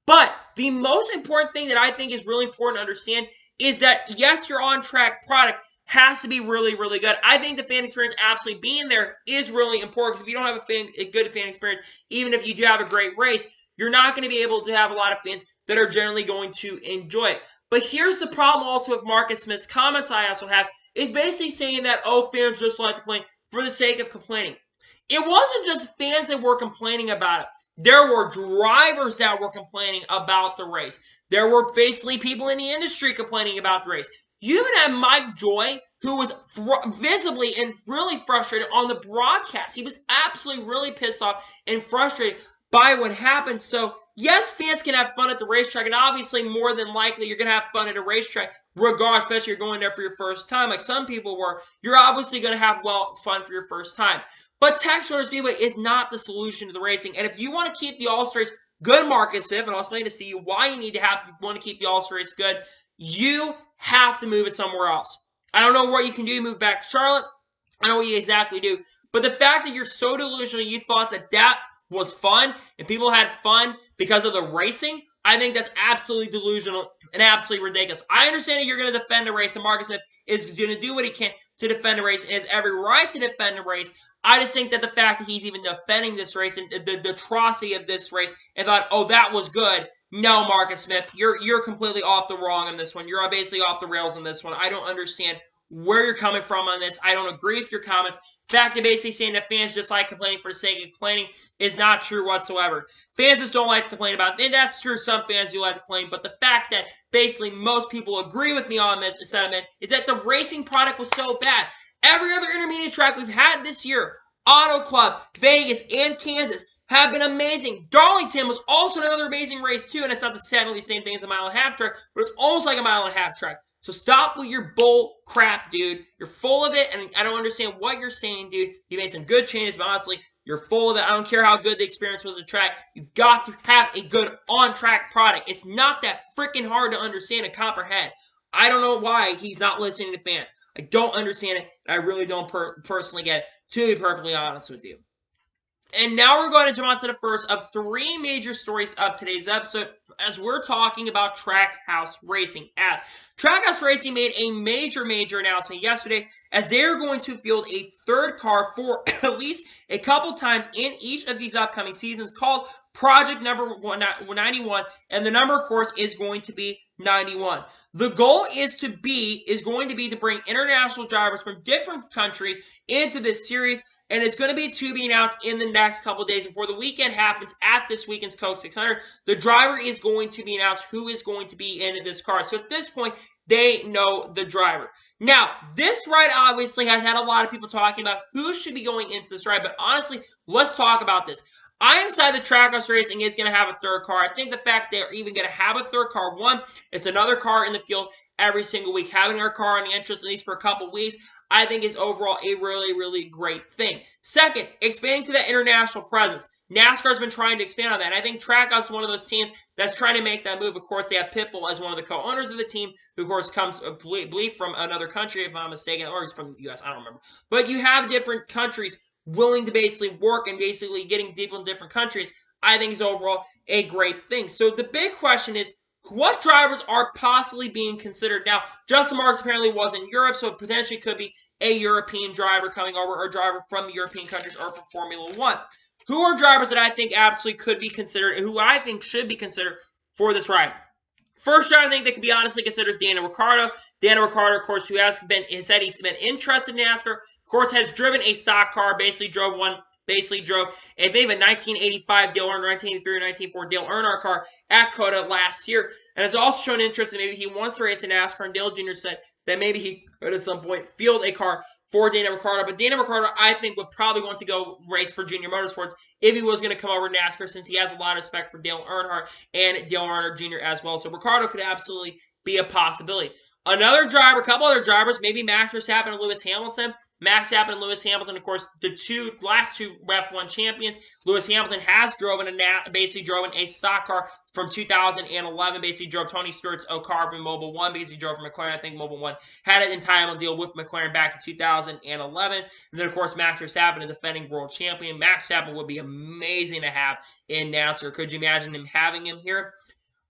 But the most important thing that I think is really important to understand is that, yes, your on-track product has to be really, really good. I think the fan experience absolutely being there is really important, because if you don't have a good fan experience, even if you do have a great race, you're not going to be able to have a lot of fans that are generally going to enjoy it. But here's the problem also with Marcus Smith's comments I also have, is basically saying that, oh, fans just like to complain for the sake of complaining. It wasn't just fans that were complaining about it. There were drivers that were complaining about the race. There were basically people in the industry complaining about the race. You even had Mike Joy, who was visibly and really frustrated on the broadcast. He was absolutely really pissed off and frustrated by what happened. So, yes, fans can have fun at the racetrack, and obviously more than likely you're going to have fun at a racetrack, regardless, especially if you're going there for your first time, like some people were. You're obviously going to have, fun for your first time. But Texas Motor Speedway is not the solution to the racing, and if you want to keep the All-Star race good, Marcus Smith, and I'll explain to see why you want to keep the All-Star race good, you have to move it somewhere else. I don't know what you can do. Move back to Charlotte. I don't know what you exactly do. But the fact that you're so delusional, you thought that was fun, and people had fun because of the racing, I think that's absolutely delusional and absolutely ridiculous. I understand that you're going to defend a race, and Marcus Smith is going to do what he can to defend a race, and has every right to defend a race. I just think that the fact that he's even defending this race and the atrocity of this race and thought, oh, that was good. No, Marcus Smith, you're completely off the wrong on this one. You're basically off the rails on this one. I don't understand where you're coming from on this. I don't agree with your comments. The fact of basically saying that fans just like complaining for the sake of complaining is not true whatsoever. Fans just don't like to complain about it. And that's true. Some fans do like to complain. But the fact that basically most people agree with me on this sentiment is that the racing product was so bad. Every other intermediate track we've had this year, Auto Club, Vegas, and Kansas, have been amazing. Darlington was also another amazing race too, and it's not the same thing as a mile and a half track, but it's almost like a mile and a half track. So stop with your bull crap, dude. You're full of it, and I don't understand what you're saying, dude. You made some good changes, but honestly, you're full of it. I don't care how good the experience was at the track. You've got to have a good on-track product. It's not that freaking hard to understand and comprehend. I don't know why he's not listening to fans. I don't understand it, and I really don't personally get it, to be perfectly honest with you. And now we're going to jump on to the first of three major stories of today's episode, as we're talking about Trackhouse Racing. As Trackhouse Racing made a major announcement yesterday, as they are going to field a third car for at least a couple times in each of these upcoming seasons, called Project Number 91, and the number, of course, is going to be 91. The goal is going to be to bring international drivers from different countries into this series, and it's going to be announced in the next couple of days before the weekend happens at this weekend's Coke 600. The driver is going to be announced who is going to be in this car. So at this point, they know the driver. Now, this ride obviously has had a lot of people talking about who should be going into this ride, but honestly, let's talk about this. I am excited that Trackhouse Racing is going to have a third car. I think the fact they're even going to have a third car, one, it's another car in the field every single week. Having our car on the entrance at least for a couple weeks, I think is overall a really great thing. Second, expanding to that international presence. NASCAR's been trying to expand on that. And I think Trackhouse is one of those teams that's trying to make that move. Of course, they have Pitbull as one of the co-owners of the team, who, of course, comes, I believe, from another country, if I'm not mistaken, or he's from the U.S., I don't remember. But you have different countries willing to basically work and basically getting deep in different countries, I think is overall a great thing. So the big question is, what drivers are possibly being considered? Now, Justin Marks apparently was in Europe, so it potentially could be a European driver coming over, or a driver from the European countries, or for Formula One. Who are drivers that I think absolutely could be considered, and who I think should be considered for this ride? First driver I think that could be honestly considered is Daniel Ricciardo. Daniel Ricciardo, of course, who has said he's been interested in NASCAR. Of course, has driven a stock car, basically drove one basically drove a 1985 Dale Earnhardt, 1983 or 1984 Dale Earnhardt car at COTA last year, and has also shown interest in maybe he wants to race in NASCAR, and Dale Jr. said that maybe he could at some point field a car for Dana Ricciardo, but Dana Ricciardo, I think, would probably want to go race for Junior Motorsports if he was going to come over to NASCAR, since he has a lot of respect for Dale Earnhardt and Dale Earnhardt Jr. as well, so Ricciardo could absolutely be a possibility. Another driver, a couple other drivers, maybe Max Verstappen and Lewis Hamilton. Max Verstappen and Lewis Hamilton, of course, the last two F1 champions. Lewis Hamilton has basically driven a stock car from 2011. Basically drove Tony Stewart's car from Mobil 1. Basically drove for McLaren. I think Mobil 1 had an entitlement deal with McLaren back in 2011. And then, of course, Max Verstappen, a defending world champion. Max Verstappen would be amazing to have in NASCAR. Could you imagine him having him here?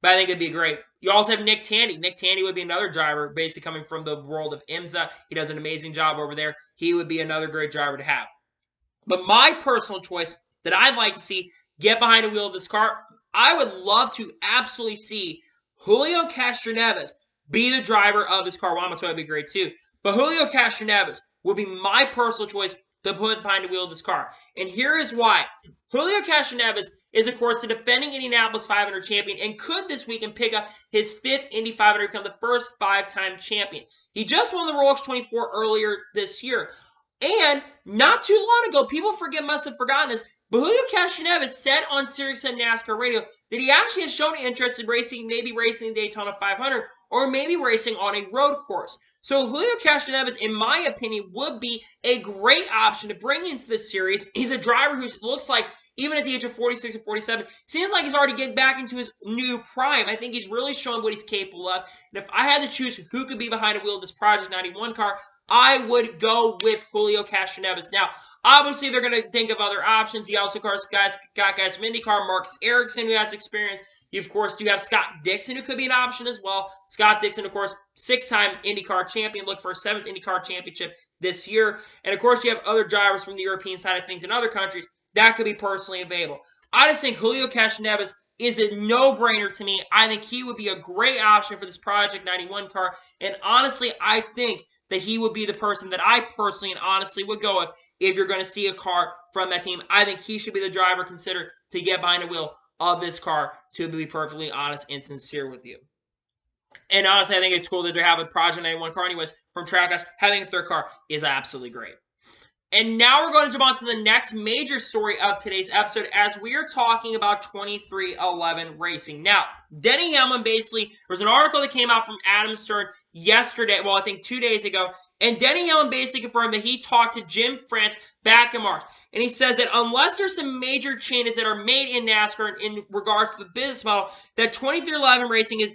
But I think it'd be great. You also have Nick Tandy. Nick Tandy would be another driver, basically coming from the world of IMSA. He does an amazing job over there. He would be another great driver to have. But my personal choice that I'd like to see get behind the wheel of this car, I would love to absolutely see Julio Castroneves be the driver of this car. Well, I'm going to would be great too. But Julio Castroneves would be my personal choice to put behind the wheel of this car. And here is why. Julio Castroneves is, of course, the defending Indianapolis 500 champion and could this weekend pick up his 5th Indy 500 become the first 5-time champion. He just won the Rolex 24 earlier this year. And not too long ago, people must have forgotten this, but Julio Castroneves said on SiriusXM NASCAR Radio that he actually has shown interest in racing, maybe racing the Daytona 500 or maybe racing on a road course. So Julio Castroneves, in my opinion, would be a great option to bring into this series. He's a driver who looks like, even at the age of 46 or 47, seems like he's already getting back into his new prime. I think he's really showing what he's capable of. And if I had to choose who could be behind the wheel of this Project 91 car, I would go with Julio Castroneves. Now, obviously, they're going to think of other options. You also, of course, got guys from IndyCar, Marcus Ericsson, who has experience. You, of course, do have Scott Dixon, who could be an option as well. Scott Dixon, of course, 6-time IndyCar champion, look for a 7th IndyCar championship this year. And, of course, you have other drivers from the European side of things in other countries that could be personally available. I just think Julio Castroneves is a no-brainer to me. I think he would be a great option for this Project 91 car. And, honestly, I think that he would be the person that I personally and honestly would go with if you're going to see a car from that team. I think he should be the driver considered to get behind the wheel of this car, to be perfectly honest and sincere with you. And honestly, I think it's cool that they have a Project 91 car anyways from Trackhouse. Having a third car is absolutely great. And now we're going to jump on to the next major story of today's episode as we are talking about 2311 Racing. Now, Denny Hamlin basically, there was an article that came out from Adam Stern yesterday, well, I think 2 days ago, and Denny Hamlin basically confirmed that he talked to Jim France back in March. And he says that unless there's some major changes that are made in NASCAR in regards to the business model, that 2311 Racing is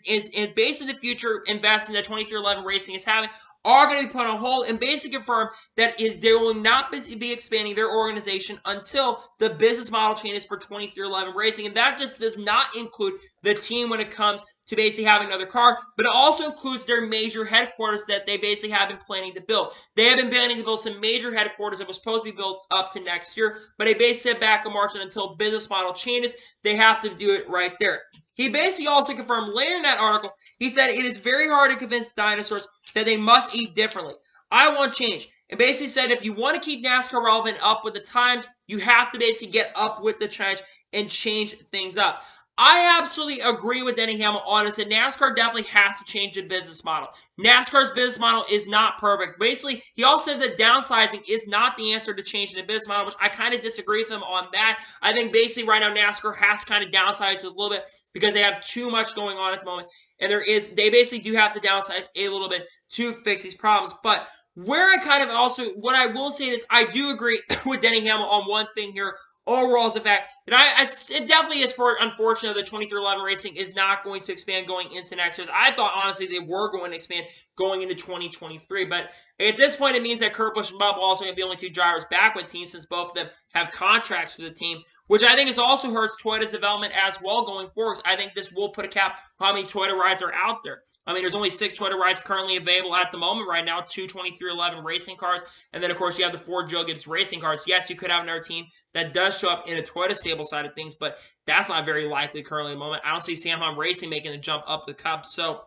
basically the future investment that 2311 Racing is having are going to be put on hold, and basically confirm that they will not be expanding their organization until the business model changes for 2311 Racing. And that just does not include the team when it comes to basically having another car, but it also includes their major headquarters that they basically have been planning to build. They have been planning to build some major headquarters that was supposed to be built up to next year, but they basically said back in March that until business model changes, they have to do it right there. He basically also confirmed later in that article, he said it is very hard to convince dinosaurs that they must eat differently. I want change. And basically said if you want to keep NASCAR relevant up with the times, you have to basically get up with the trend and change things up. I absolutely agree with Denny Hamlin on this, and NASCAR definitely has to change the business model. NASCAR's business model is not perfect. Basically, he also said that downsizing is not the answer to changing the business model, which I kind of disagree with him on that. I think basically right now NASCAR has to kind of downsize a little bit because they have too much going on at the moment, and they basically do have to downsize a little bit to fix these problems. But where I kind of also, what I will say is I do agree with Denny Hamlin on one thing here. Overall is the fact that it definitely is unfortunate that 2311 Racing is not going to expand going into next year. I thought, honestly, they were going to expand going into 2023. But at this point, it means that Kurt Busch and Bob will also going to be only 2 drivers back with teams since both of them have contracts for the team, which I think has also hurts Toyota's development as well going forward. I think this will put a cap on how many Toyota rides are out there. I mean, there's only 6 Toyota rides currently available at the moment right now, 2 2311 racing cars, and then, of course, you have the 4 Joe Gibbs racing cars. Yes, you could have another team that does show up in a Toyota stable side of things, but that's not very likely currently at the moment. I don't see Sam Hunt Racing making a jump up the Cup. So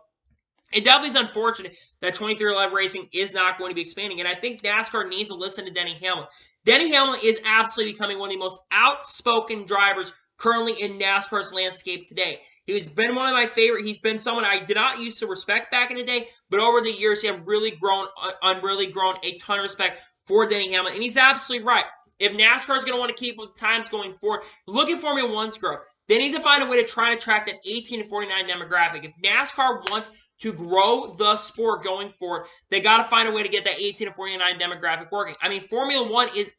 it definitely is unfortunate that 2311 Racing is not going to be expanding, and I think NASCAR needs to listen to Denny Hamlin. Denny Hamlin is absolutely becoming one of the most outspoken drivers currently in NASCAR's landscape today. He's been one of my favorite. He's been someone I did not used to respect back in the day, but over the years, he have really grown a ton of respect for Denny Hamlin, and he's absolutely right. If NASCAR is going to want to keep times going forward, look at Formula One's growth. They need to find a way to try to attract that 18 to 49 demographic. If NASCAR wants to grow the sport going forward, they got to find a way to get that 18 to 49 demographic working. I mean, Formula One is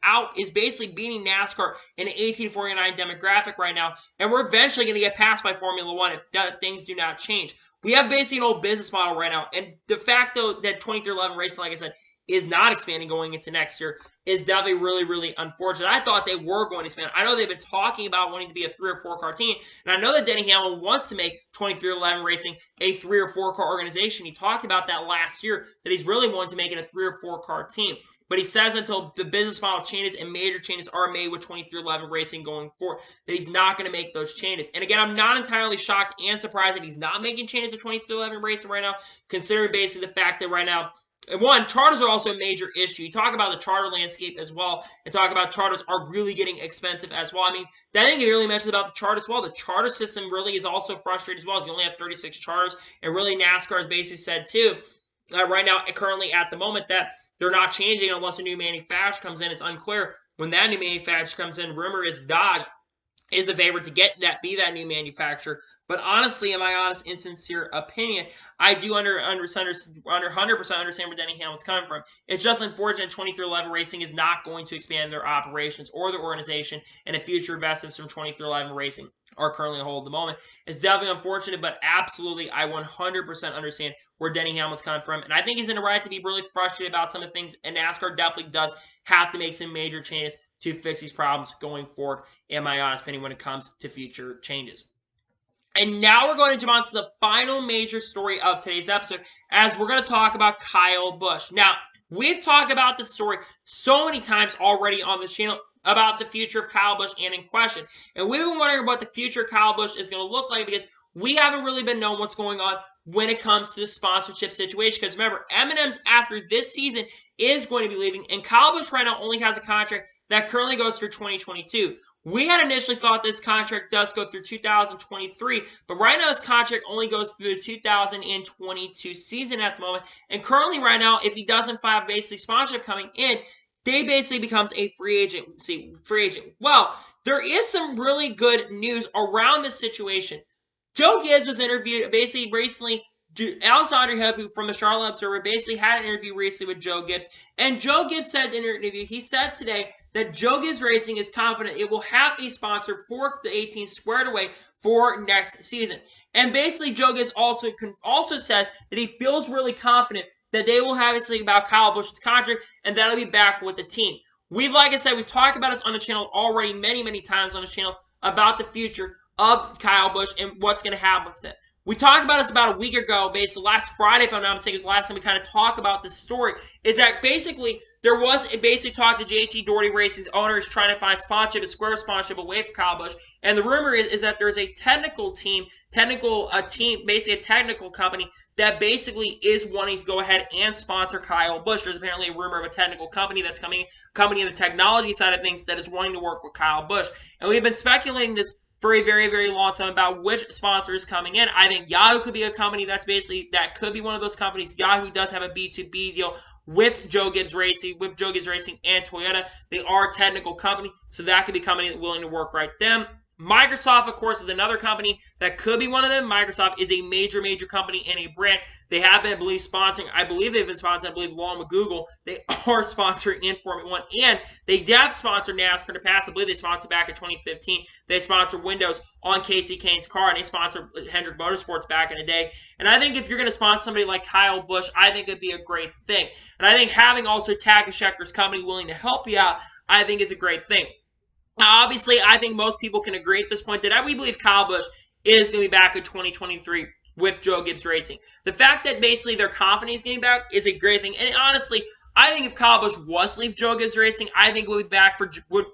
basically beating NASCAR in an 18 to 49 demographic right now, and we're eventually going to get passed by Formula One if things do not change. We have basically an old business model right now, and the fact, though, that 2311 Racing, like I said, is not expanding going into next year is definitely really, really unfortunate. I thought they were going to expand. I know they've been talking about wanting to be a 3 or 4 car team, and I know that Denny Hamlin wants to make 2311 Racing a 3 or 4 car organization. He talked about that last year, that he's really wanting to make it a 3 or 4 car team. But he says until the business model changes and major changes are made with 2311 Racing going forward, that he's not going to make those changes. And again, I'm not entirely shocked and surprised that he's not making changes to 2311 Racing right now, considering basically the fact that right now, and one, charters are also a major issue. You talk about the charter landscape as well, and talk about charters are really getting expensive as well. I mean, that didn't get really mentioned about the chart as well. The charter system really is also frustrating as well, as you only have 36 charters, and really NASCAR has basically said too, right now, currently at the moment, that they're not changing unless a new manufacturer comes in. It's unclear when that new manufacturer comes in. Rumor is Dodge is a favorite to be that new manufacturer. But honestly, in my honest and sincere opinion, I do 100% understand where Denny Hamlin's coming from. It's just unfortunate 2311 Racing is not going to expand their operations or their organization, and the future investments from 2311 Racing are currently on hold at the moment. It's definitely unfortunate, but absolutely, I 100% understand where Denny Hamlin's coming from, and I think he's in the right to be really frustrated about some of the things, and NASCAR definitely does have to make some major changes to fix these problems going forward, in my honest opinion, when it comes to future changes. And now we're going to jump on to the final major story of today's episode, as we're going to talk about Kyle Busch. Now, we've talked about this story so many times already on the channel about the future of Kyle Busch and in question. And we've been wondering what the future of Kyle Busch is going to look like, because we haven't really been knowing what's going on when it comes to the sponsorship situation. Because remember, M&M's after this season is going to be leaving, and Kyle Busch right now only has a contract that currently goes through 2022. We had initially thought this contract does go through 2023, but right now his contract only goes through the 2022 season at the moment. And currently right now, if he doesn't have basically sponsorship coming in, they basically becomes a free agent. Well, there is some really good news around this situation. Joe Gibbs was interviewed basically recently. Alexander Hill, from the Charlotte Observer, basically had an interview recently with Joe Gibbs. And Joe Gibbs said in an interview, he said today that Joe Gibbs Racing is confident it will have a sponsor for the 18 squared away for next season. And basically, Joe Gibbs also says that he feels really confident that they will have something about Kyle Busch's contract, and that'll be back with the team. Like I said, we've talked about this on the channel already many, many times on the channel about the future of Kyle Busch and what's going to happen with it. We talked about this about a week ago, basically last Friday, if I'm not mistaken, was the last time we kind of talked about this story, is that basically there was a basic talk to JT Doherty Racing's owners trying to find sponsorship, a square sponsorship away from Kyle Busch. And the rumor is that there's a technical team, basically a technical company that basically is wanting to go ahead and sponsor Kyle Busch. There's apparently a rumor of a technical company that's coming in the technology side of things that is wanting to work with Kyle Busch. And we've been speculating this for a very, very long time about which sponsor is coming in. I think Yahoo could be a company that could be one of those companies. Yahoo does have a B2B deal with Joe Gibbs Racing, and Toyota. They are a technical company, so that could be a company that's willing to work right them. Microsoft, of course, is another company that could be one of them. Microsoft is a major, major company and a brand. They have been, I believe they've been sponsoring, along with Google. They are sponsoring in Formula 1, and they have sponsored NASCAR in the past. I believe they sponsored back in 2015. They sponsored Windows on Casey Kane's car, and they sponsored Hendrick Motorsports back in the day. And I think if you're going to sponsor somebody like Kyle Busch, I think it'd be a great thing. And I think having also Tag Schecter's company willing to help you out, I think is a great thing. Now, obviously, I think most people can agree at this point that we believe Kyle Busch is going to be back in 2023 with Joe Gibbs Racing. The fact that basically their confidence getting back is a great thing. And honestly, I think if Kyle Busch was to leave Joe Gibbs Racing, I think would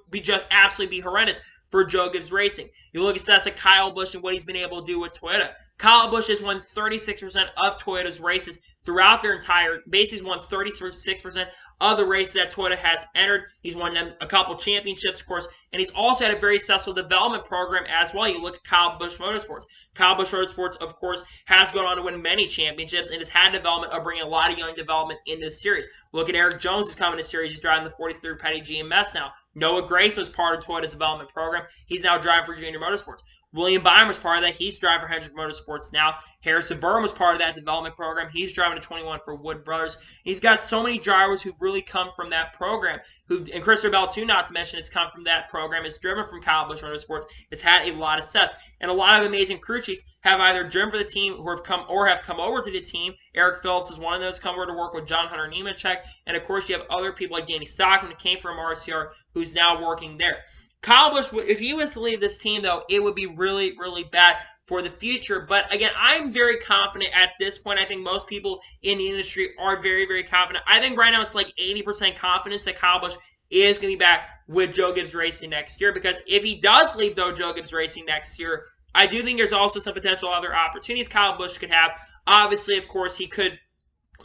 be just absolutely be horrendous for Joe Gibbs Racing. You look at stats like Kyle Busch and what he's been able to do with Toyota. Kyle Busch has won 36% of Toyota's races throughout their entire, basically won 36% of the races that Toyota has entered. He's won them a couple championships, of course, and he's also had a very successful development program as well. You look at Kyle Busch Motorsports. Kyle Busch Motorsports, of course, has gone on to win many championships and has had development of bringing a lot of young development into the series. Look at Eric Jones, who's coming to the series. He's driving the 43rd Petty GMS now. Noah Grace was part of Toyota's development program. He's now driving for Junior Motorsports. William Byron was part of that. He's driving for Hendrick Motorsports now. Harrison Burton was part of that development program. He's driving a 21 for Wood Brothers. He's got so many drivers who've really come from that program. And Christopher Bell, too, not to mention, has come from that program. Is driven from Kyle Busch Motorsports. Has had a lot of success. And a lot of amazing crew chiefs have either driven for the team or have come over to the team. Eric Phillips is one of those, come over to work with John Hunter Nemechek. And, of course, you have other people like Danny Stockman, who came from RCR, who's now working there. Kyle Busch, if he was to leave this team, though, it would be really, really bad for the future. But, again, I'm very confident at this point. I think most people in the industry are very, very confident. I think right now it's like 80% confidence that Kyle Busch is going to be back with Joe Gibbs Racing next year. Because if he does leave, though, Joe Gibbs Racing next year, I do think there's also some potential other opportunities Kyle Busch could have. Obviously, of course, he could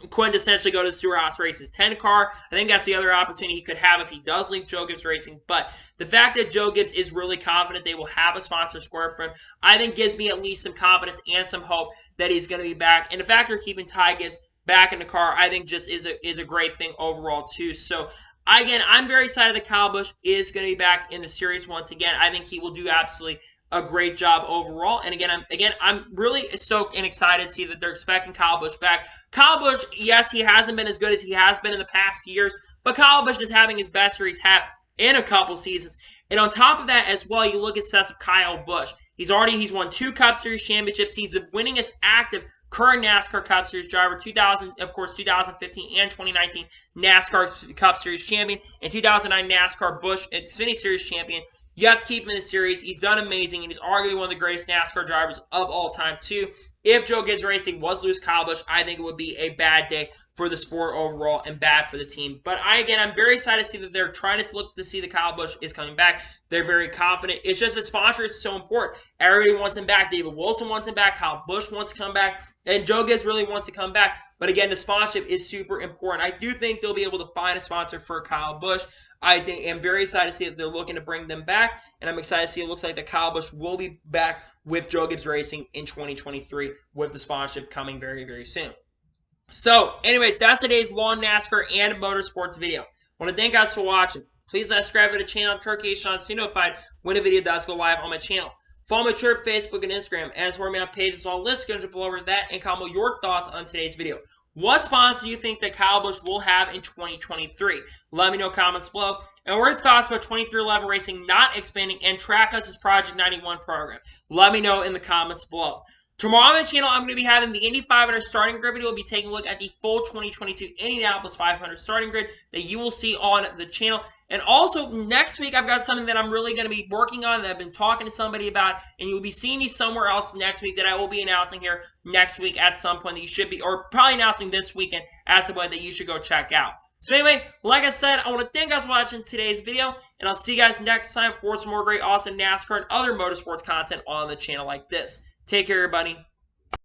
quintessentially go to Stewart Haas Race's 10 car. I think that's the other opportunity he could have if he does leave Joe Gibbs Racing. But the fact that Joe Gibbs is really confident they will have a sponsor square for him, I think gives me at least some confidence and some hope that he's going to be back. And the fact they're keeping Ty Gibbs back in the car, I think just is a great thing overall too. So again, I'm very excited that Kyle Busch is going to be back in the series once again. I think he will do absolutely a great job overall. And again, I'm really stoked and excited to see that they're expecting Kyle Busch back. Kyle Busch, yes, he hasn't been as good as he has been in the past few years, but Kyle Busch is having his best year he's had in a couple seasons. And on top of that as well, you look at stats of Kyle Busch. He's won 2 Cup Series championships. He's the winningest active current NASCAR Cup Series driver, 2015 and 2019 NASCAR Cup Series champion, and 2009 NASCAR Busch and Xfinity Series champion. You have to keep him in the series. He's done amazing, and he's arguably one of the greatest NASCAR drivers of all time, too. If Joe Gibbs Racing was to lose Kyle Busch, I think it would be a bad day for the sport overall and bad for the team. But I'm very excited to see that they're trying to look to see that Kyle Busch is coming back. They're very confident. It's just that sponsor is so important. Everybody wants him back. David Wilson wants him back. Kyle Busch wants to come back. And Joe Gibbs really wants to come back. But again, the sponsorship is super important. I do think they'll be able to find a sponsor for Kyle Busch. I'm very excited to see that they're looking to bring them back. And I'm excited to see it looks like that Kyle Busch will be back with Joe Gibbs Racing in 2023 with the sponsorship coming very, very soon. So, anyway, that's today's Lawn NASCAR and Motorsports video. I want to thank you guys for watching. Please subscribe to the channel, turn notifications to be notified when a video does go live on my channel. Follow me on Twitter, Facebook, and Instagram, and support me on pages on list. Go jump over that and comment your thoughts on today's video. What sponsor do you think that Kyle Busch will have in 2023? Let me know in comments below. And what are your thoughts about 2311 Racing not expanding and Track Us' Project 91 program? Let me know in the comments below. Tomorrow on the channel, I'm going to be having the Indy 500 starting grid video. We'll be taking a look at the full 2022 Indianapolis 500 starting grid that you will see on the channel. And also, next week, I've got something that I'm really going to be working on that I've been talking to somebody about, and you'll be seeing me somewhere else next week that I will be announcing here next week at some point that you should be, or probably announcing this weekend at some point that you should go check out. So anyway, like I said, I want to thank you guys for watching today's video, and I'll see you guys next time for some more great, awesome NASCAR and other motorsports content on the channel like this. Take care, everybody.